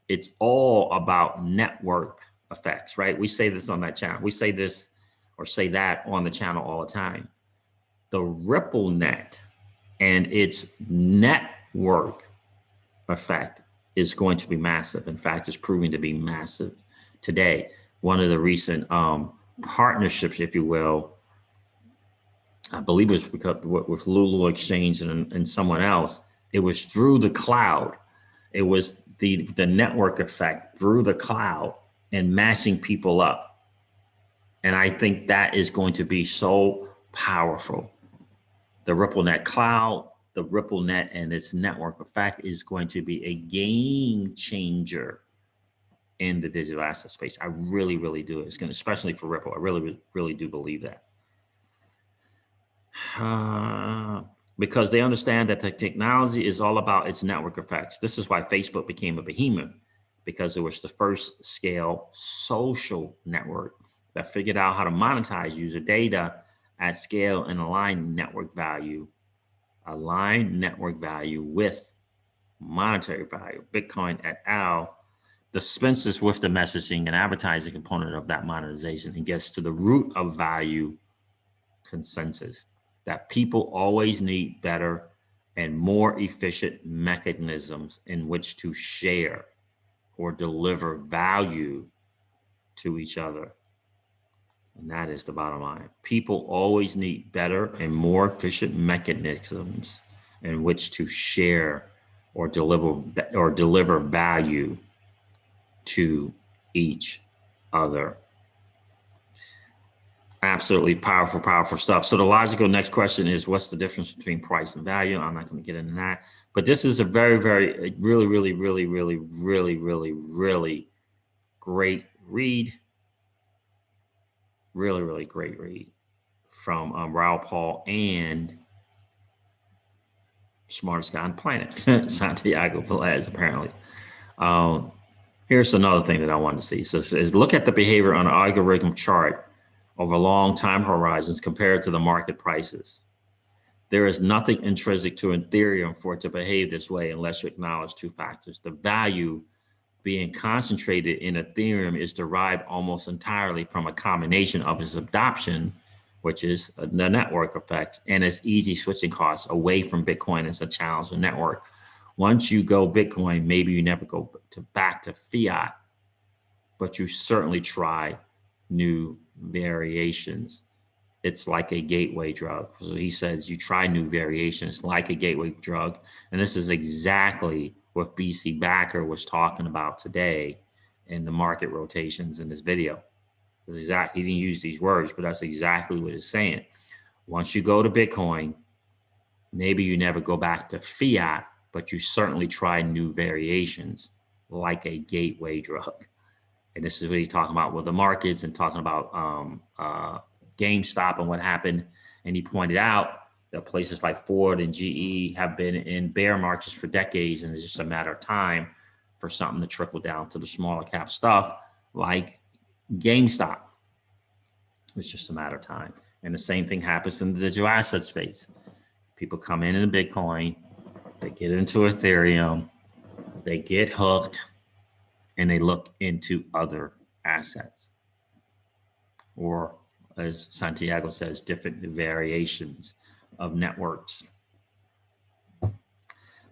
it's all about network effects, right? We say this on that channel. We say this or say that on the channel all the time. The ripple net and its network effect is going to be massive. In fact, it's proving to be massive today. One of the recent partnerships, if you will, I believe it was with Lulu Exchange and someone else. It was through the cloud. It was the network effect through the cloud and matching people up. And I think that is going to be so powerful. The RippleNet cloud, the RippleNet and its network effect is going to be a game changer in the digital asset space. I really, really do. It's going to, especially for Ripple. I really, really do believe that. Because they understand that the technology is all about its network effects. This is why Facebook became a behemoth, because it was the first scale social network that figured out how to monetize user data at scale and align network value with monetary value. Bitcoin et al. Dispenses with the messaging and advertising component of that monetization and gets to the root of value consensus, that people always need better and more efficient mechanisms in which to share or deliver value to each other. And that is the bottom line. People always need better and more efficient mechanisms in which to share or deliver value to each other. Absolutely powerful, powerful stuff. So the logical next question is, what's the difference between price and value? I'm not going to get into that, but this is a very, very, really, really, really, really, really, really, really great read. Really, really great read from Raoul Pal and smartest guy on the planet, Santiago Velez, apparently. Here's another thing that I want to see. So it says, look at the behavior on an algorithm chart over long time horizons compared to the market prices. There is nothing intrinsic to Ethereum for it to behave this way unless you acknowledge two factors. The value being concentrated in Ethereum is derived almost entirely from a combination of its adoption, which is the network effect, and its easy switching costs away from Bitcoin as a challenger network. Once you go Bitcoin, maybe you never go back to fiat, but you certainly try new variations. It's like a gateway drug. So he says you try new variations like a gateway drug. And this is exactly what BC Backer was talking about today in the market rotations in this video. That's exactly, he didn't use these words, but that's exactly what he's saying. Once you go to Bitcoin, maybe you never go back to fiat, but you certainly try new variations like a gateway drug. And this is what he's talking about with the markets and talking about GameStop and what happened. And he pointed out that places like Ford and GE have been in bear markets for decades, and it's just a matter of time for something to trickle down to the smaller cap stuff like GameStop. It's just a matter of time. And the same thing happens in the digital asset space. People come in Bitcoin, they get into Ethereum, they get hooked, and they look into other assets. Or, as Santiago says, different variations of networks.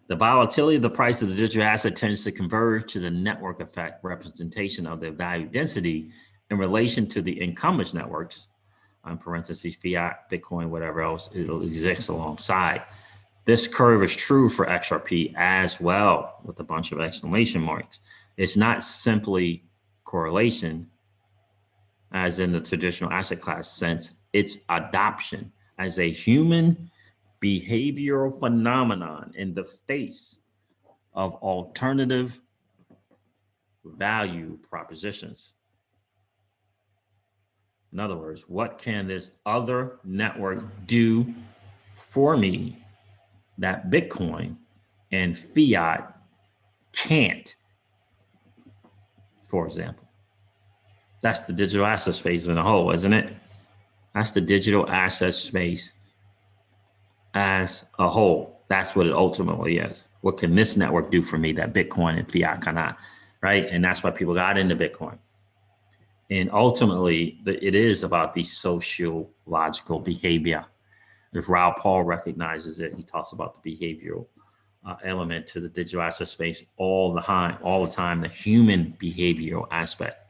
The volatility of the price of the digital asset tends to converge to the network effect representation of the value density in relation to the incumbent networks, on parentheses, fiat, Bitcoin, whatever else it exists alongside. This curve is true for XRP as well, with a bunch of exclamation marks. It's not simply correlation, as in the traditional asset class sense. It's adoption as a human behavioral phenomenon in the face of alternative value propositions. In other words, what can this other network do for me that Bitcoin and fiat can't, for example? That's the digital asset space in a whole, isn't it? That's the digital asset space as a whole. That's what it ultimately is. What can this network do for me that Bitcoin and fiat cannot, right? And that's why people got into Bitcoin. And ultimately, it is about the sociological behavior. If Raoul Paul recognizes it, he talks about the behavioral element to the digital asset space all the time, the human behavioral aspect,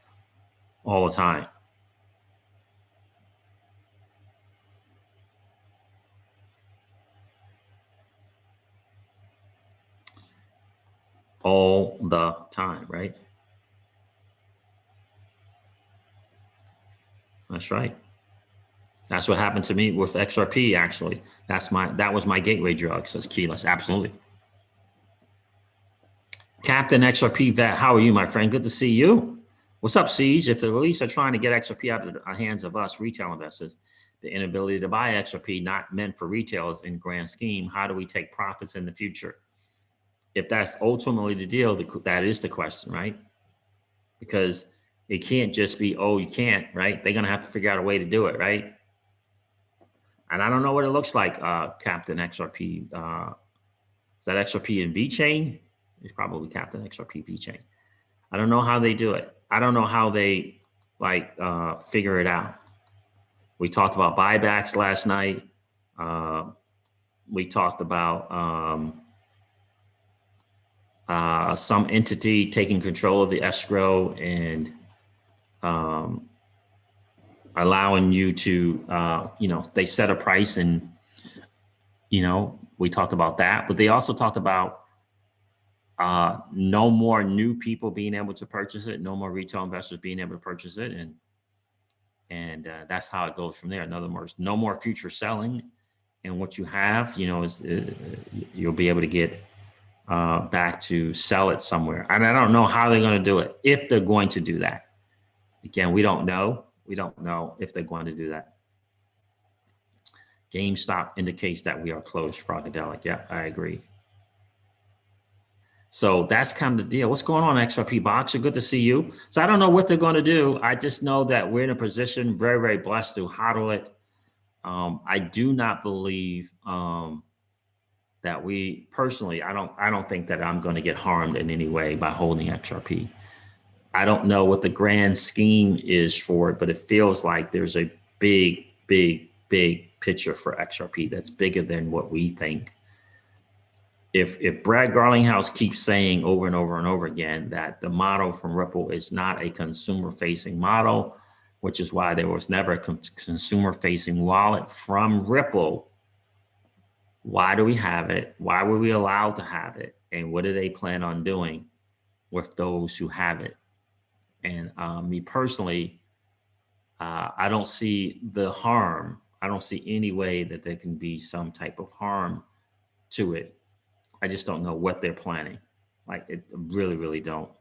all the time. All the time, right? That's right. That's what happened to me with XRP, actually. That was my gateway drug, says Keyless. Absolutely. Captain XRP Vet, how are you, my friend? Good to see you. What's up, Siege? If the release are trying to get XRP out of the hands of us retail investors, the inability to buy XRP not meant for retailers in grand scheme, how do we take profits in the future? If that's ultimately the deal, that is the question, right? Because it can't just be, oh, you can't, right? They're going to have to figure out a way to do it, right? And I don't know what it looks like, Captain XRP. Is that XRP in VeChain? It's probably Captain XRP VeChain. I don't know how they do it. I don't know how they figure it out. We talked about buybacks last night. We talked about some entity taking control of the escrow and allowing you to, they set a price and, we talked about that. But they also talked about no more new people being able to purchase it, no more retail investors being able to purchase it. And that's how it goes from there. In other words, no more future selling. And what you have, is you'll be able to get back to sell it somewhere. And I don't know how they're going to do it, if they're going to do that. Again, we don't know. We don't know if they're going to do that. GameStop indicates that we are closed, Frogedelic. Yeah, I agree. So that's kind of the deal. What's going on, XRP Boxer? Good to see you. So I don't know what they're going to do. I just know that we're in a position, very, very blessed to hodl it. I do not believe that we personally, I don't think that I'm going to get harmed in any way by holding XRP. I don't know what the grand scheme is for it, but it feels like there's a big, big, big picture for XRP that's bigger than what we think. If Brad Garlinghouse keeps saying over and over and over again that the model from Ripple is not a consumer-facing model, which is why there was never a consumer-facing wallet from Ripple, why do we have it? Why were we allowed to have it? And what do they plan on doing with those who have it? And me personally, I don't see the harm. I don't see any way that there can be some type of harm to it. I just don't know what they're planning. Like, it really, really don't.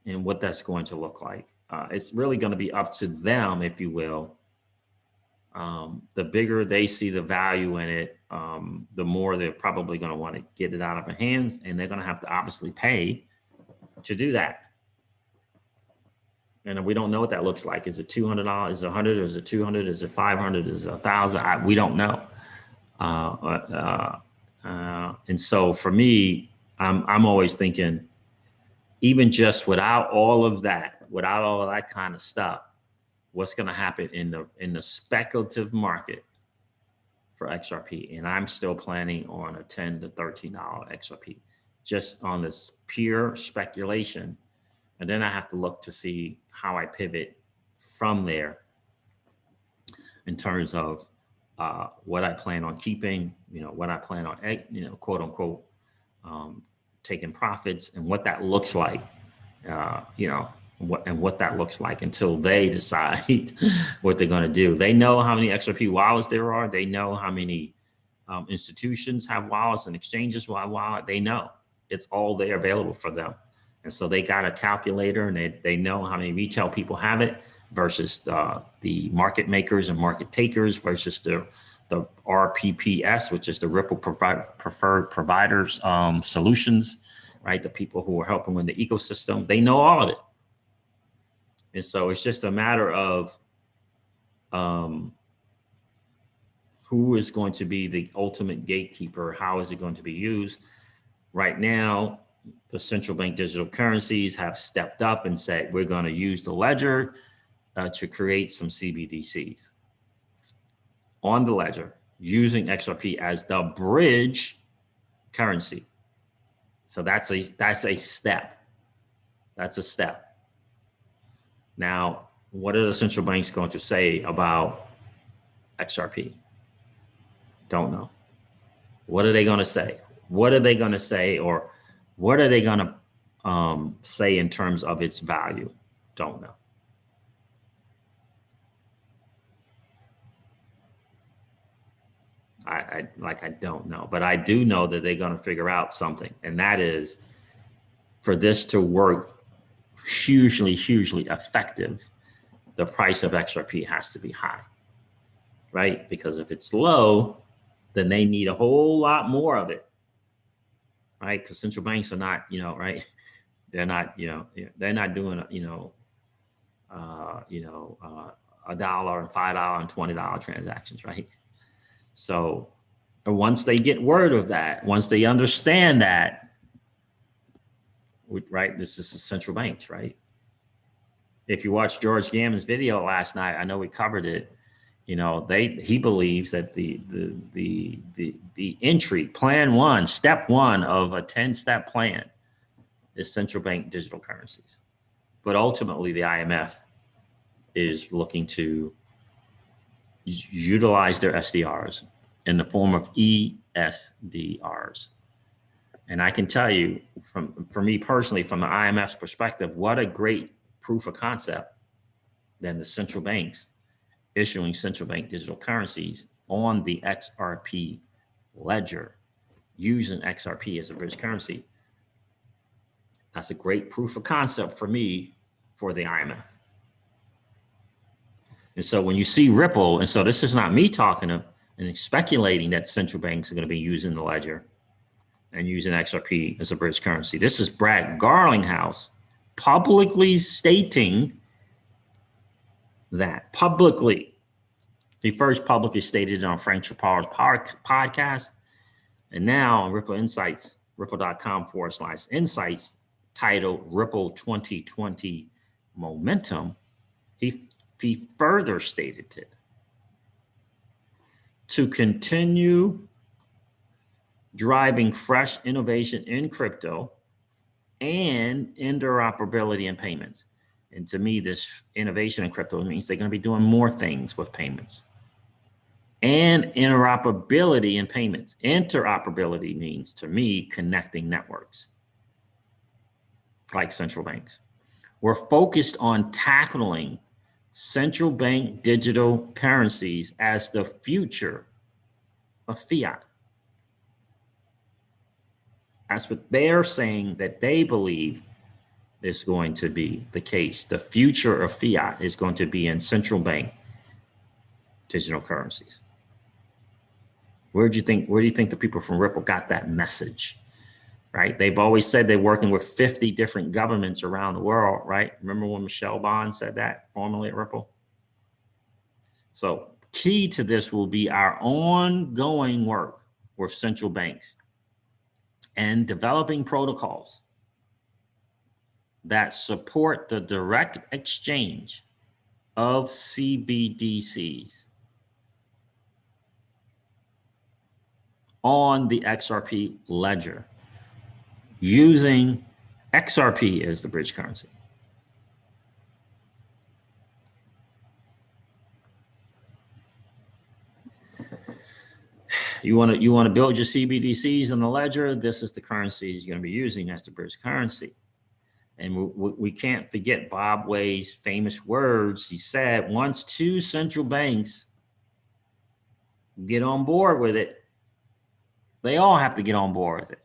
And what that's going to look like. It's really going to be up to them, if you will. The bigger they see the value in it, the more they're probably going to want to get it out of their hands, and they're going to have to obviously pay to do that. And we don't know what that looks like. Is it $200? Is it 100? Or is it 200? Is it 500? Is it 1,000? We don't know. And so for me, I'm always thinking, even just without all of that kind of stuff, what's going to happen in the speculative market for XRP? And I'm still planning on a $10 to $13 XRP, just on this pure speculation. And then I have to look to see how I pivot from there in terms of what I plan on keeping, what I plan on, quote unquote, taking profits, and what that looks like, what that looks like until they decide what they're going to do. They know how many XRP wallets there are. They know how many institutions have wallets and exchanges will have wallets. They know it's all there available for them. And so they got a calculator, and they know how many retail people have it versus the market makers and market takers versus the RPPS, which is the Ripple Preferred Providers Solutions, right? The people who are helping with the ecosystem, they know all of it. And so it's just a matter of who is going to be the ultimate gatekeeper? How is it going to be used? Right now, the central bank digital currencies have stepped up and said, we're going to use the ledger to create some CBDCs on the ledger using XRP as the bridge currency. So that's a step. That's a step. Now, what are the central banks going to say about XRP? Don't know. What are they going to say? What are they going to say, or what are they going to say in terms of its value? Don't know. I don't know, but I do know that they're going to figure out something, and that is, for this to work hugely, hugely effective, the price of XRP has to be high, right? Because if it's low, then they need a whole lot more of it, right? Because central banks are not, right? They're not, they're not doing, $1 and $5 and $20 transactions, right? So once they get word of that, once they understand that, right, this is the central banks, right? If you watch George Gammon's video last night, I know we covered it. He believes that the entry plan one, step one of a 10-step plan is central bank digital currencies. But ultimately, the IMF is looking to utilize their SDRs in the form of ESDRs. And I can tell you, for me personally, from the IMF's perspective, what a great proof of concept than the central banks issuing central bank digital currencies on the XRP ledger, using XRP as a bridge currency. That's a great proof of concept for me for the IMF. And so when you see Ripple, and so this is not me talking and speculating that central banks are going to be using the ledger and using XRP as a bridge currency. This is Brad Garlinghouse publicly stating that publicly. He first publicly stated it on Frank Chaparro's podcast, and now on Ripple Insights, ripple.com/insights, titled Ripple 2020 Momentum, he further stated it. To continue driving fresh innovation in crypto and interoperability in payments. And to me, this innovation in crypto means they're going to be doing more things with payments. And interoperability in payments. Interoperability means, to me, connecting networks like central banks. We're focused on tackling central bank digital currencies as the future of fiat. That's what they're saying that they believe is going to be the case. The future of fiat is going to be in central bank digital currencies. Where do you think the people from Ripple got that message? Right? They've always said they're working with 50 different governments around the world, right? Remember when Michelle Bond said that formerly at Ripple? So key to this will be our ongoing work with central banks and developing protocols that support the direct exchange of CBDCs on the XRP ledger using XRP as the bridge currency. You want to build your CBDCs on the ledger. This is the currency you're going to be using as the bridge currency. And we can't forget Bob Way's famous words. He said, once two central banks get on board with it, they all have to get on board with it.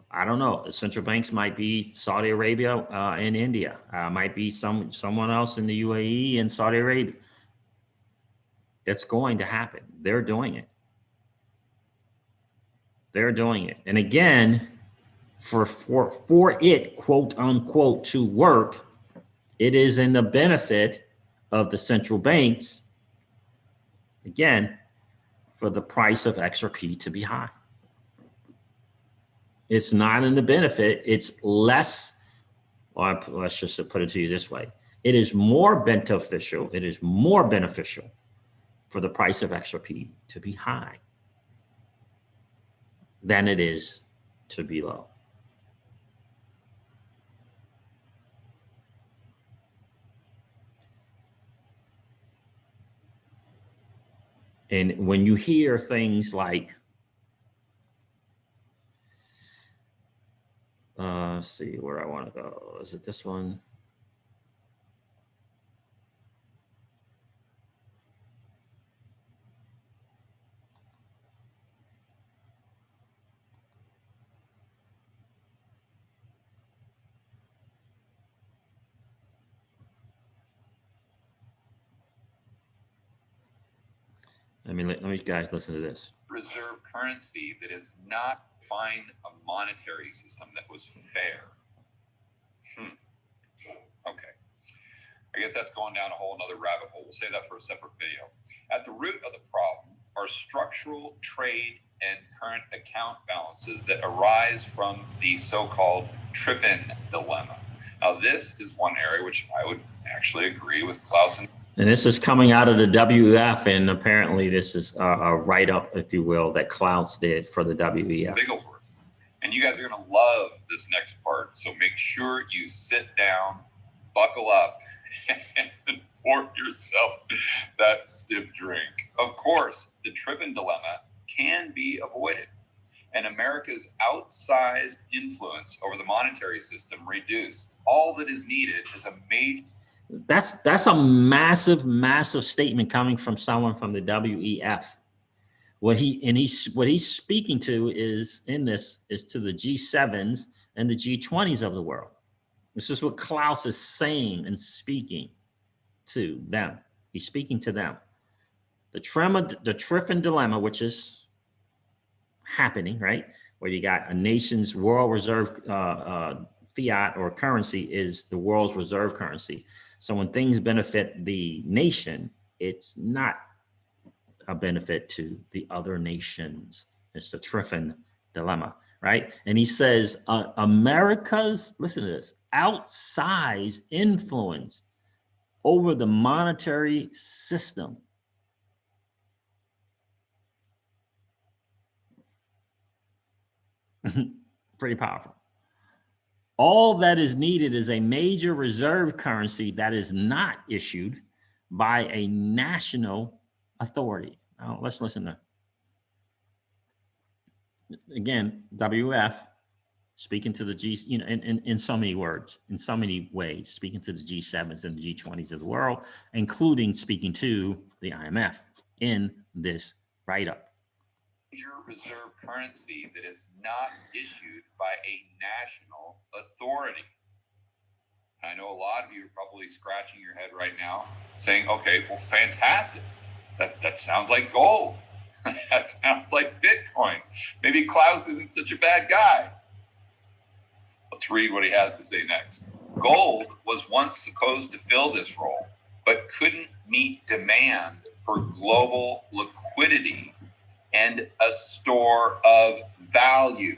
I don't know. Central banks might be Saudi Arabia and India. Might be someone else in the UAE and Saudi Arabia. It's going to happen. They're doing it. They're doing it. And again, for it, quote unquote, to work, it is in the benefit of the central banks, again, for the price of XRP to be high. It's not in the benefit. It's less, or let's just put it to you this way. It is more beneficial. It is more beneficial for the price of XRP to be high than it is to be low. And when you hear things like, let's see where I want to go. Is it this one? I mean, let me guys listen to this. Reserve currency that is not find a monetary system that was fair. Okay. I guess that's going down a whole nother rabbit hole. We'll save that for a separate video. At the root of the problem are structural trade and current account balances that arise from the so-called Triffin dilemma. Now, this is one area which I would actually agree with Klaus. And this is coming out of the WEF, and apparently this is a write-up, if you will, that Klaus did for the WEF. Bigglesworth. And you guys are going to love this next part, so make sure you sit down, buckle up, and pour yourself that stiff drink. Of course, the Triffin dilemma can be avoided, and America's outsized influence over the monetary system reduced. All that is needed is a major... That's a massive, massive statement coming from someone from the WEF. What he's speaking to is to the G7s and the G20s of the world. This is what Klaus is saying and speaking to them. He's speaking to them. The Triffin dilemma, which is happening, right? Where you got a nation's world reserve fiat or currency is the world's reserve currency. So when things benefit the nation, it's not a benefit to the other nations. It's the Triffin dilemma, right? And he says, America's, listen to this, outsized influence over the monetary system pretty powerful. All that is needed is a major reserve currency that is not issued by a national authority. Now, let's listen to, again, WF speaking to the G, you know, in so many words, in so many ways, speaking to the G7s and the G20s of the world, including speaking to the IMF in this write-up. Major reserve currency that is not issued by a national authority. I know a lot of you are probably scratching your head right now saying, okay, well, fantastic. That sounds like gold. That sounds like Bitcoin. Maybe Klaus isn't such a bad guy. Let's read what he has to say next. Gold was once supposed to fill this role, but couldn't meet demand for global liquidity and a store of value.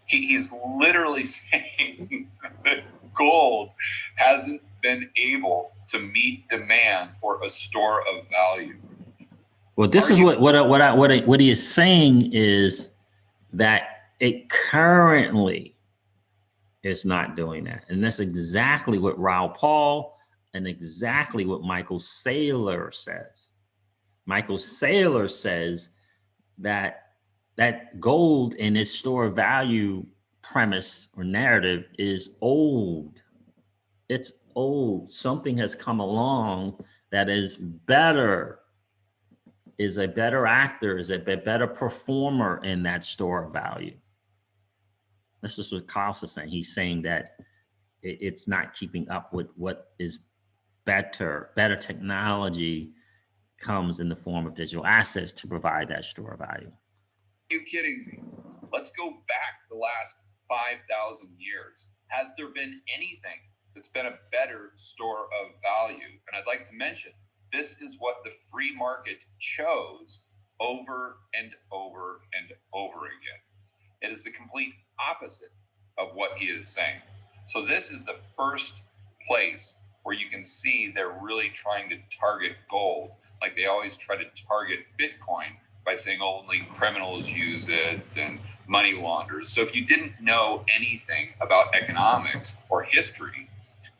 He's literally saying that gold hasn't been able to meet demand for a store of value. Well, this is what he is saying is that it currently is not doing that, and that's exactly what Raoul Paul and exactly what Michael Saylor says. Michael Saylor says that gold in its store of value premise or narrative is old. It's old. Something has come along that is better, is a better actor, is a better performer in that store of value. This is what Klaus is saying. He's saying that it's not keeping up with what is better. Better technology comes in the form of digital assets to provide that store of value. Are you kidding me? Let's go back the last 5,000 years. Has there been anything that's been a better store of value? And I'd like to mention, this is what the free market chose over and over and over again. It is the complete opposite of what he is saying. So this is the first place where you can see they're really trying to target gold, like they always try to target Bitcoin by saying only criminals use it and money launderers. So if you didn't know anything about economics or history,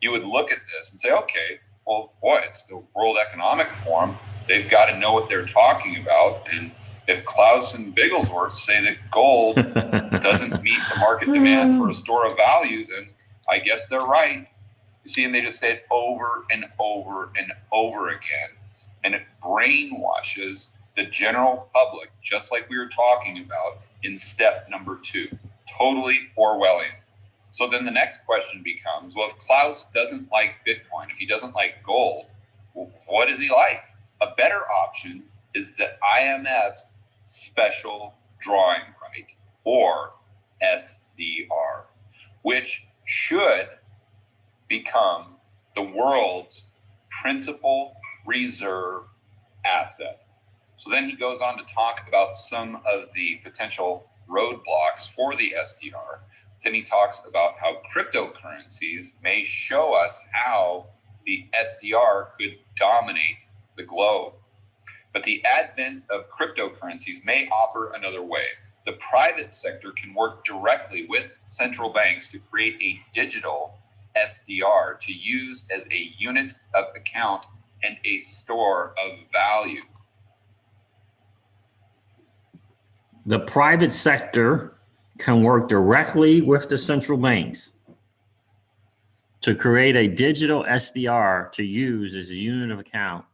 you would look at this and say, okay, well, boy, it's the World Economic Forum. They've got to know what they're talking about. And if Klaus and Bigglesworth say that gold doesn't meet the market demand for a store of value, then I guess they're right. You see, and they just say it over and over and over again. And it brainwashes the general public, just like we were talking about in step number 2, totally Orwellian. So then the next question becomes, well, if Klaus doesn't like Bitcoin, if he doesn't like gold, well, what does he like? A better option is the IMF's special drawing right, or SDR, which should become the world's principal reserve asset. So then he goes on to talk about some of the potential roadblocks for the SDR. Then he talks about how cryptocurrencies may show us how the SDR could dominate the globe. But the advent of cryptocurrencies may offer another way. The private sector can work directly with central banks to create a digital SDR to use as a unit of account and a store of value. The private sector can work directly with the central banks to create a digital SDR to use as a unit of account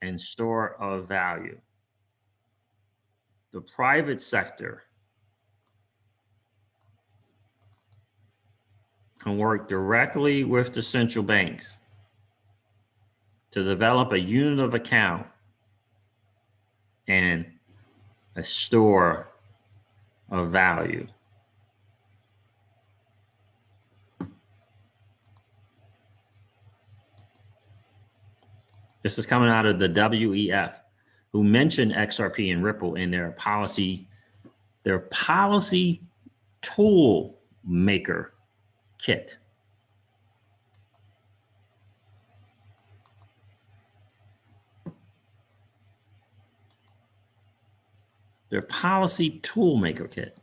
and store of value. The private sector can work directly with the central banks to develop a unit of account and a store of value. This is coming out of the WEF, who mentioned XRP and Ripple in their policy tool maker kit. Their policy tool maker kit.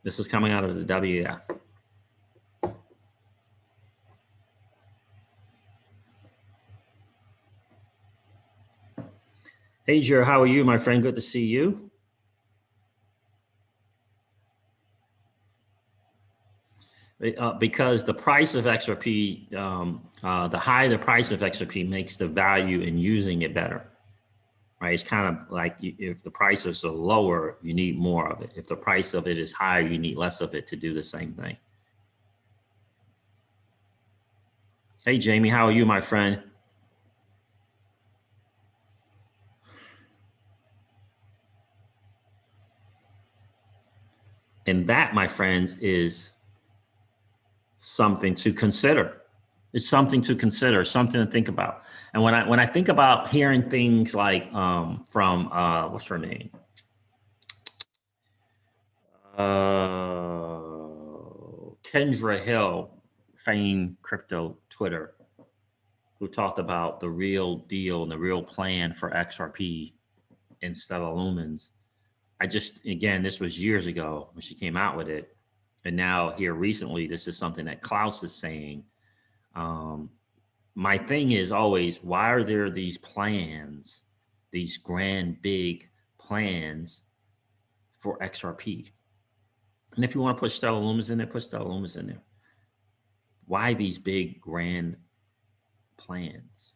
This is coming out of the WEF. Hey, Jer, how are you, my friend? Good to see you. Because the price of XRP, the higher the price of XRP makes the value in using it better, right? It's kind of like if the prices are lower, you need more of it. If the price of it is higher, you need less of it to do the same thing. Hey, Jamie, how are you, my friend? And that, my friends, is something to consider. It's something to consider, something to think about. And when I think about hearing things like from what's her name? Kendra Hill, famed crypto Twitter, who talked about the real deal and the real plan for XRP instead of lumens. Again, this was years ago when she came out with it. And now here recently, this is something that Klaus is saying. My thing is always, why are there these plans, these grand, big plans for XRP? And if you want to put Stellar Lumens in there, put Stellar Lumens in there. Why these big, grand plans?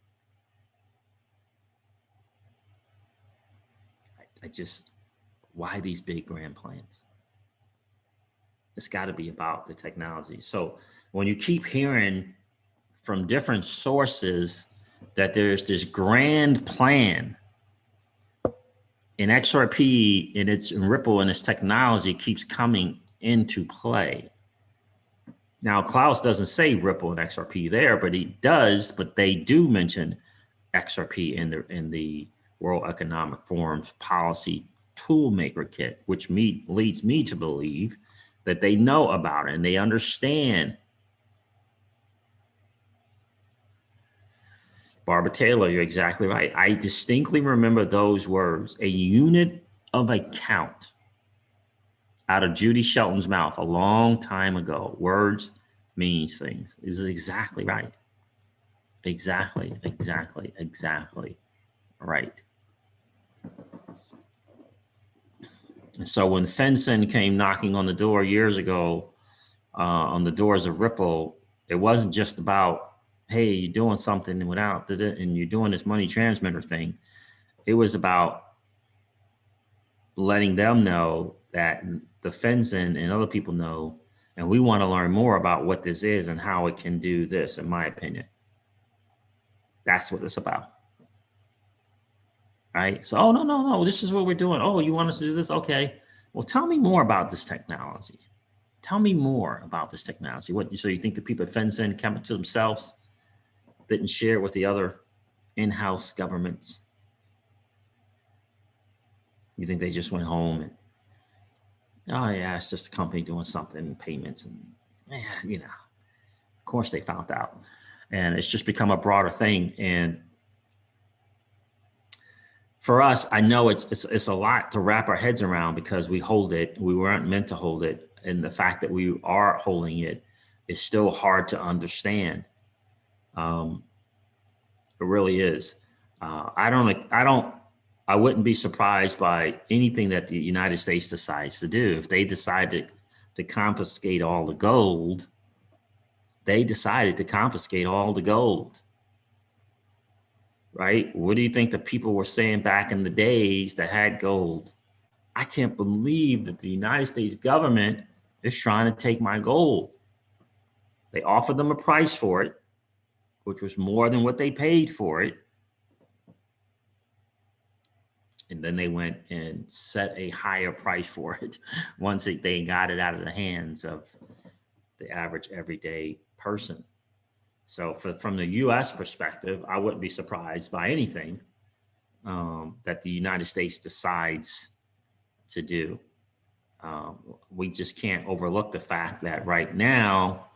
Why these big, grand plans? It's got to be about the technology. So when you keep hearing from different sources that there's this grand plan in XRP and its Ripple and its technology keeps coming into play. Now, Klaus doesn't say Ripple and XRP there, but he does, but they do mention XRP in the World Economic Forum's policy toolmaker kit, which leads me to believe that they know about it and they understand. Barbara Taylor, you're exactly right. I distinctly remember those words, a unit of account, out of Judy Shelton's mouth a long time ago. Words means things. This is exactly right. Exactly right. And so when Fenson came knocking on the door years ago, on the doors of Ripple, it wasn't just about, hey, you're doing something without it and you're doing this money transmitter thing. It was about letting them know that the Fenson and other people know, and we want to learn more about what this is and how it can do this, in my opinion. That's what it's about. Right? So, oh, no, this is what we're doing. Oh, you want us to do this? Okay. Well, tell me more about this technology. Tell me more about this technology. So you think the people at Fenson kept it to themselves, didn't share with the other in-house governments? You think they just went home and, oh yeah, it's just a company doing something, payments, and yeah, of course they found out. And it's just become a broader thing. And for us, I know it's a lot to wrap our heads around because we hold it. We weren't meant to hold it. And the fact that we are holding it is still hard to understand. It really is. I wouldn't be surprised by anything that the United States decides to do. If they decided to confiscate all the gold, they decided to confiscate all the gold. Right? What do you think the people were saying back in the days that had gold? I can't believe that the United States government is trying to take my gold. They offered them a price for it, which was more than what they paid for it. And then they went and set a higher price for it once they got it out of the hands of the average everyday person. So from the U.S. perspective, I wouldn't be surprised by anything that the United States decides to do. We just can't overlook the fact that right now,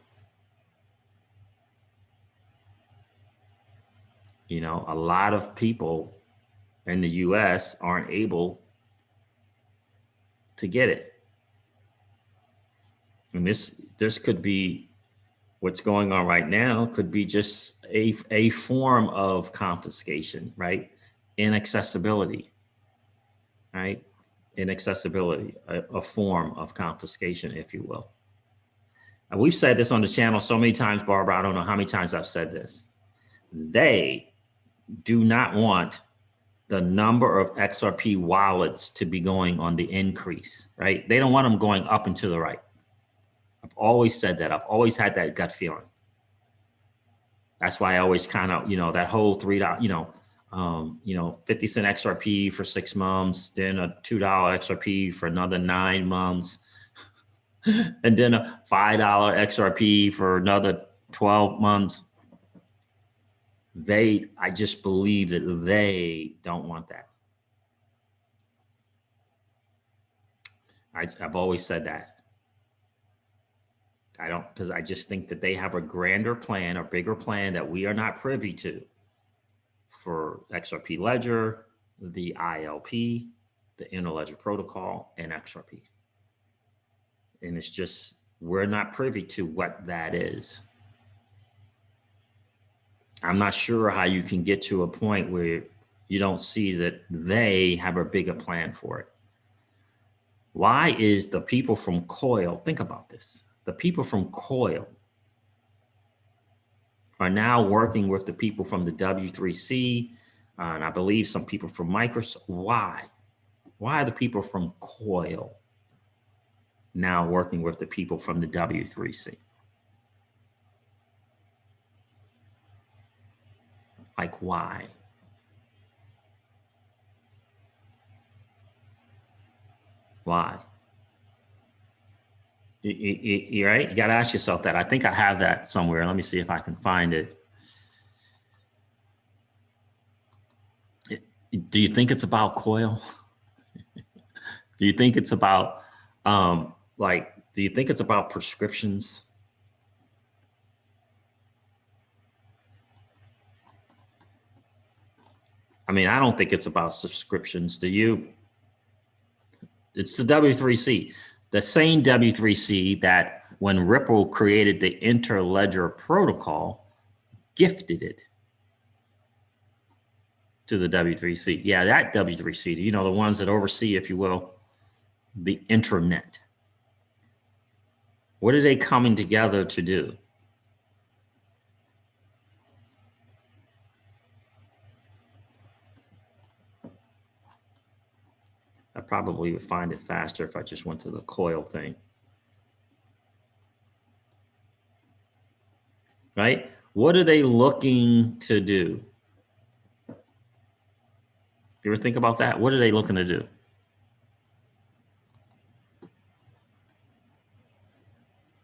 you know, a lot of people in the U.S. aren't able to get it. And this could be what's going on right now could be just a form of confiscation, right? Inaccessibility, right? Inaccessibility, a form of confiscation, if you will. And we've said this on the channel so many times, Barbara, I don't know how many times I've said this. They do not want the number of XRP wallets to be going on the increase, right? They don't want them going up and to the right. I've always said that. I've always had that gut feeling. That's why I always kind of, you know, that whole $3, 50 cent XRP for 6 months, then a $2 XRP for another 9 months, and then a $5 XRP for another 12 months. I just believe that they don't want that. I've always said that. I don't, because I just think that they have a grander plan, a bigger plan that we are not privy to for XRP Ledger, the ILP, the Interledger Protocol, and XRP. And it's just, we're not privy to what that is. I'm not sure how you can get to a point where you don't see that they have a bigger plan for it. Why is the people from Coil, think about this, the people from Coil are now working with the people from the W3C, and I believe some people from Microsoft. Why? Why are the people from Coil now working with the people from the W3C? Like, why? Why? You're right. You got to ask yourself that. I think I have that somewhere. Let me see if I can find it. Do you think it's about Coil? Do you think it's about, do you think it's about prescriptions? I mean, I don't think it's about subscriptions. Do you? It's the W3C, the same W3C that when Ripple created the Interledger Protocol, gifted it to the W3C. Yeah, that W3C, you know, the ones that oversee, if you will, the internet. What are they coming together to do? I probably would find it faster if I just went to the Coil thing. Right? What are they looking to do? You ever think about that? What are they looking to do?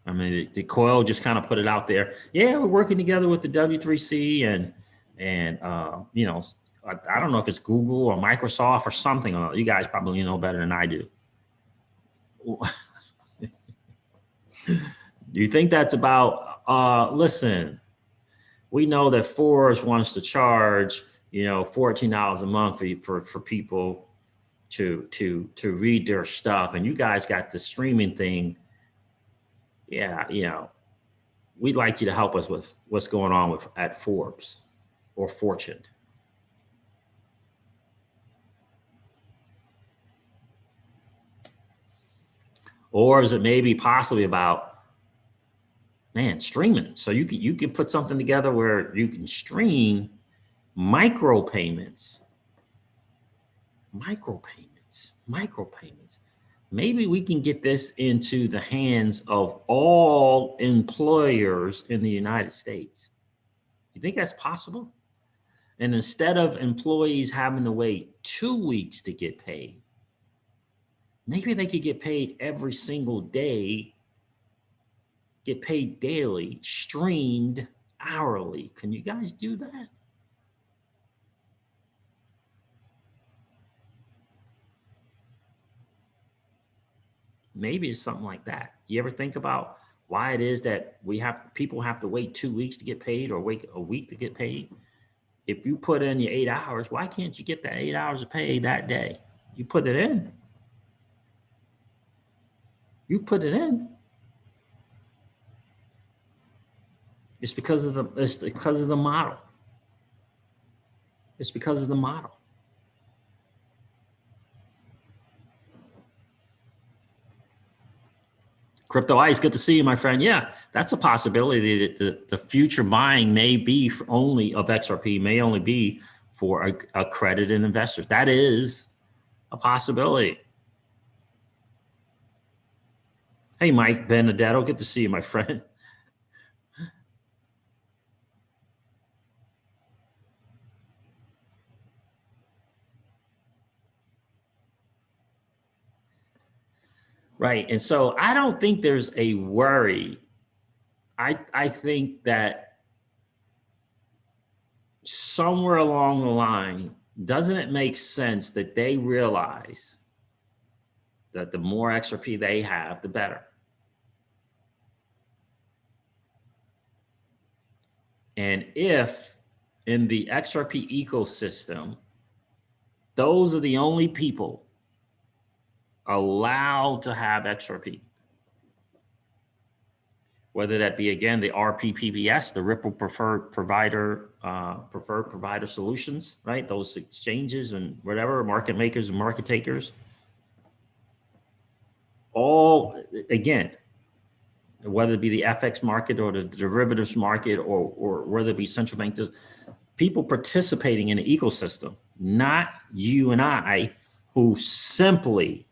I mean, the Coil just kind of put it out there. Yeah, we're working together with the W3C and you know, I don't know if it's Google or Microsoft or something. You guys probably know better than I do. Do you think that's about, listen, we know that Forbes wants to charge, you know, $14 a month for people to read their stuff. And you guys got the streaming thing. Yeah, you know, we'd like you to help us with what's going on at Forbes or Fortune. Or is it maybe possibly about, man, streaming? So you can put something together where you can stream micropayments. Maybe we can get this into the hands of all employers in the United States. You think that's possible? And instead of employees having to wait 2 weeks to get paid, maybe they could get paid every single day, get paid daily, streamed hourly. Can you guys do that? Maybe it's something like that. You ever think about why it is that people have to wait 2 weeks to get paid or wait a week to get paid? If you put in your 8 hours, why can't you get that 8 hours of pay that day? You put it in. You put it in. It's because of the model. It's because of the model. Crypto Ice, good to see you, my friend. Yeah, that's a possibility that the future buying may be only of XRP, may only be for accredited investors. That is a possibility. Hey, Mike Benedetto, good to see you, my friend. Right. And so I don't think there's a worry. I think that somewhere along the line, doesn't it make sense that they realize that the more XRP they have, the better? And if in the XRP ecosystem, those are the only people allowed to have XRP, whether that be, again, the RPPBS, the Ripple Preferred Provider Solutions, right? Those exchanges and whatever, market makers and market takers. All, again, whether it be the FX market or the derivatives market or whether it be central bank, people participating in the ecosystem, not you and I, who simply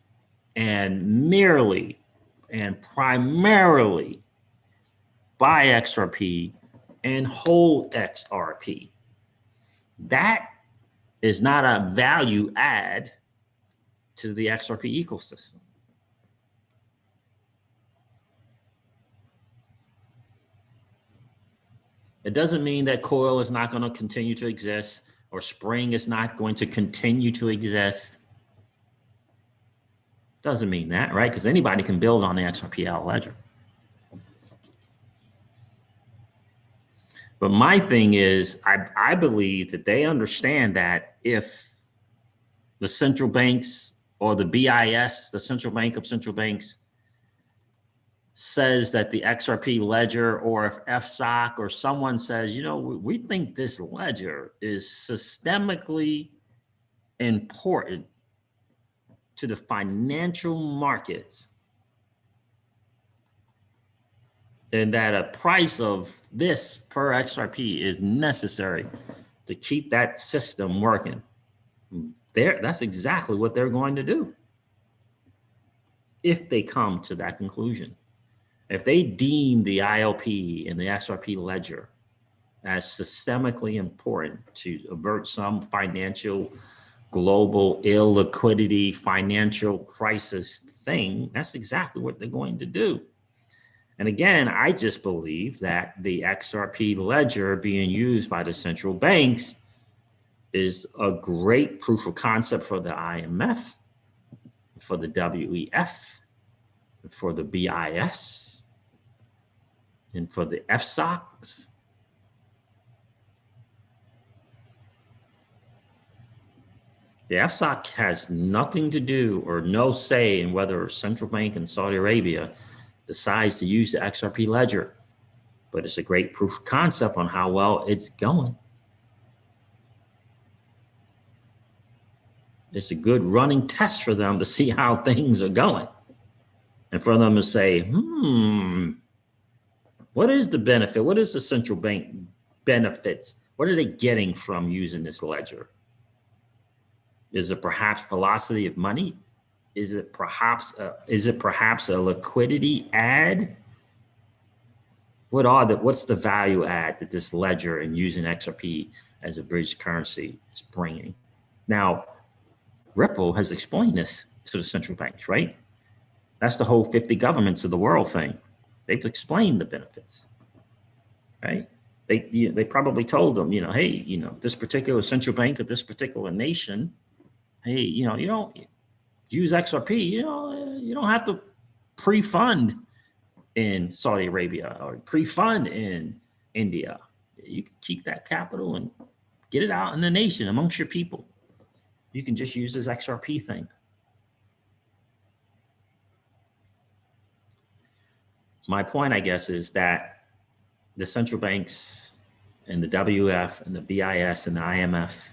and merely and primarily buy XRP and hold XRP. That is not a value add to the XRP ecosystem. It doesn't mean that Coil is not going to continue to exist or Spring is not going to continue to exist. Doesn't mean that, right? Because anybody can build on the XRPL ledger. But my thing is, I believe that they understand that if the central banks or the BIS, the central bank of central banks, says that the XRP ledger, or if FSOC or someone says, you know, we think this ledger is systemically important to the financial markets, and that a price of this per XRP is necessary to keep that system working. That's exactly what they're going to do if they come to that conclusion. If they deem the ILP and the XRP ledger as systemically important to avert some financial, global illiquidity, financial crisis thing, that's exactly what they're going to do. And again, I just believe that the XRP ledger being used by the central banks is a great proof of concept for the IMF, for the WEF, for the BIS, and for the FSOCs. The FSOC has nothing to do or no say in whether a central bank in Saudi Arabia decides to use the XRP ledger, but it's a great proof of concept on how well it's going. It's a good running test for them to see how things are going, and for them to say, what is the benefit? What is the central bank benefits? What are they getting from using this ledger? Is it perhaps velocity of money? Is it perhaps a liquidity add? What's the value add that this ledger and using XRP as a bridge currency is bringing. Now, Ripple has explained this to the central banks, right? That's the whole 50 governments of the world thing. They've explained the benefits, right? They probably told them, hey, this particular central bank of this particular nation, hey, you don't use XRP, you don't have to pre-fund in Saudi Arabia or pre-fund in India. You can keep that capital and get it out in the nation amongst your people. You can just use this XRP thing. My point, I guess, is that the central banks and the WF and the BIS and the IMF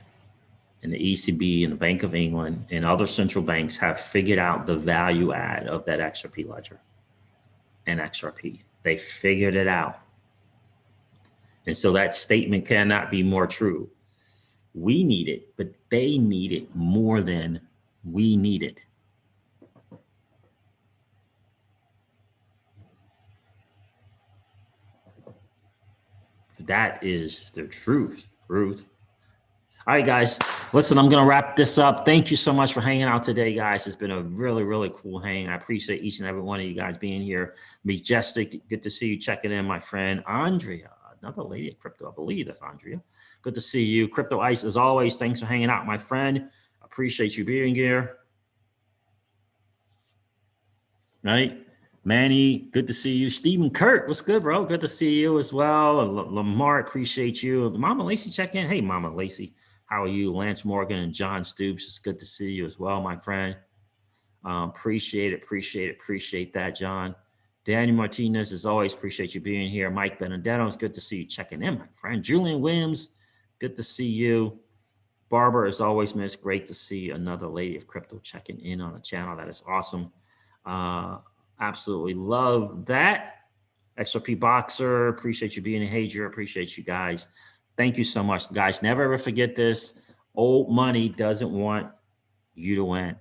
and the ECB and the Bank of England and other central banks have figured out the value add of that XRP ledger and XRP. They figured it out. And so that statement cannot be more true. We need it, but they need it more than we need it. That is the truth, Ruth. All right, guys, listen, I'm going to wrap this up. Thank you so much for hanging out today, guys. It's been a really, really cool hang. I appreciate each and every one of you guys being here. Majestic, good to see you checking in, my friend. Andrea, another lady at Crypto, I believe that's Andrea. Good to see you. Crypto Ice, as always, thanks for hanging out, my friend. Appreciate you being here. Right? Manny, good to see you. Stephen Kurt, what's good, bro? Good to see you as well. Lamar, appreciate you. Mama Lacey, check in. Hey, Mama Lacey, how are you? Lance Morgan and John Stoops, it's good to see you as well, my friend. Appreciate that, John. Daniel Martinez, as always, appreciate you being here. Mike Benedetto, it's good to see you checking in, my friend. Julian Williams, good to see you. Barbara, as always, man, it's great to see another lady of crypto checking in on the channel. That is awesome. Absolutely love that. XRP Boxer, appreciate you being a hager. Appreciate you guys. Thank you so much, guys. Never ever forget this. Old money doesn't want you to win.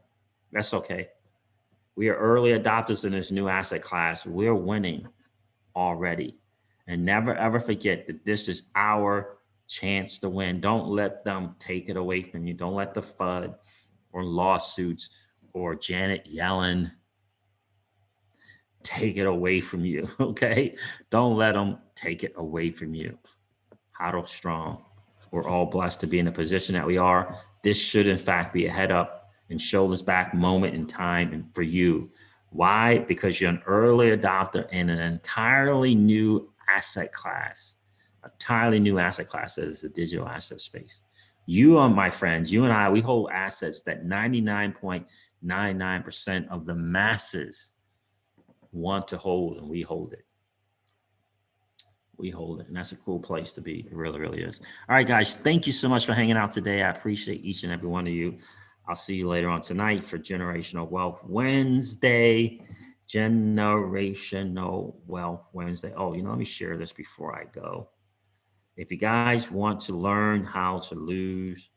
That's okay. We are early adopters in this new asset class. We're winning already. And never ever forget that this is our chance to win. Don't let them take it away from you. Don't let the FUD or lawsuits or Janet Yellen take it away from you, okay? Don't let them take it away from you. Hodl strong. We're all blessed to be in the position that we are. This should, in fact, be a head up and shoulders back moment in time and for you. Why? Because you're an early adopter in an entirely new asset class. Entirely new asset class that is the digital asset space. You are my friends. You and I, we hold assets that 99.99% of the masses want to hold, and we hold it. We hold it, and that's a cool place to be. It really, really is. All right, guys, thank you so much for hanging out today. I appreciate each and every one of you. I'll see you later on tonight for Generational Wealth Wednesday. Generational Wealth Wednesday. Oh, let me share this before I go. If you guys want to learn how to lose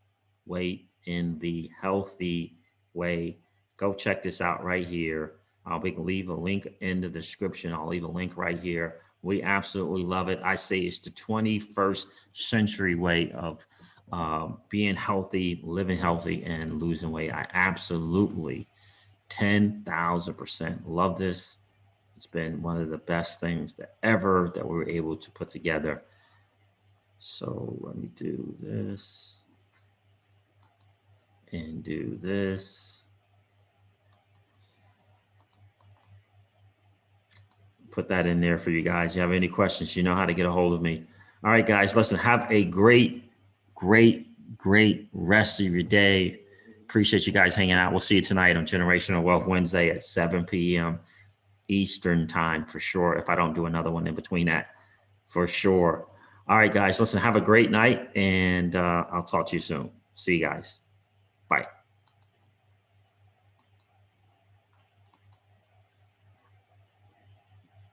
weight in the healthy way, go check this out right here. I'll leave a link in the description. I'll leave a link right here. We absolutely love it. I say it's the 21st century way of being healthy, living healthy, and losing weight. I absolutely 10,000% love this. It's been one of the best things that we were able to put together. So let me do this and do this. Put that in there for you guys. If you have any questions, you know how to get a hold of me. All right, guys, listen, have a great rest of your day. Appreciate you guys hanging out. We'll see you tonight on Generational Wealth Wednesday at 7 p.m. Eastern time for sure. If I don't do another one in between that, for sure. All right, guys, listen, have a great night, and I'll talk to you soon. See you guys. Bye.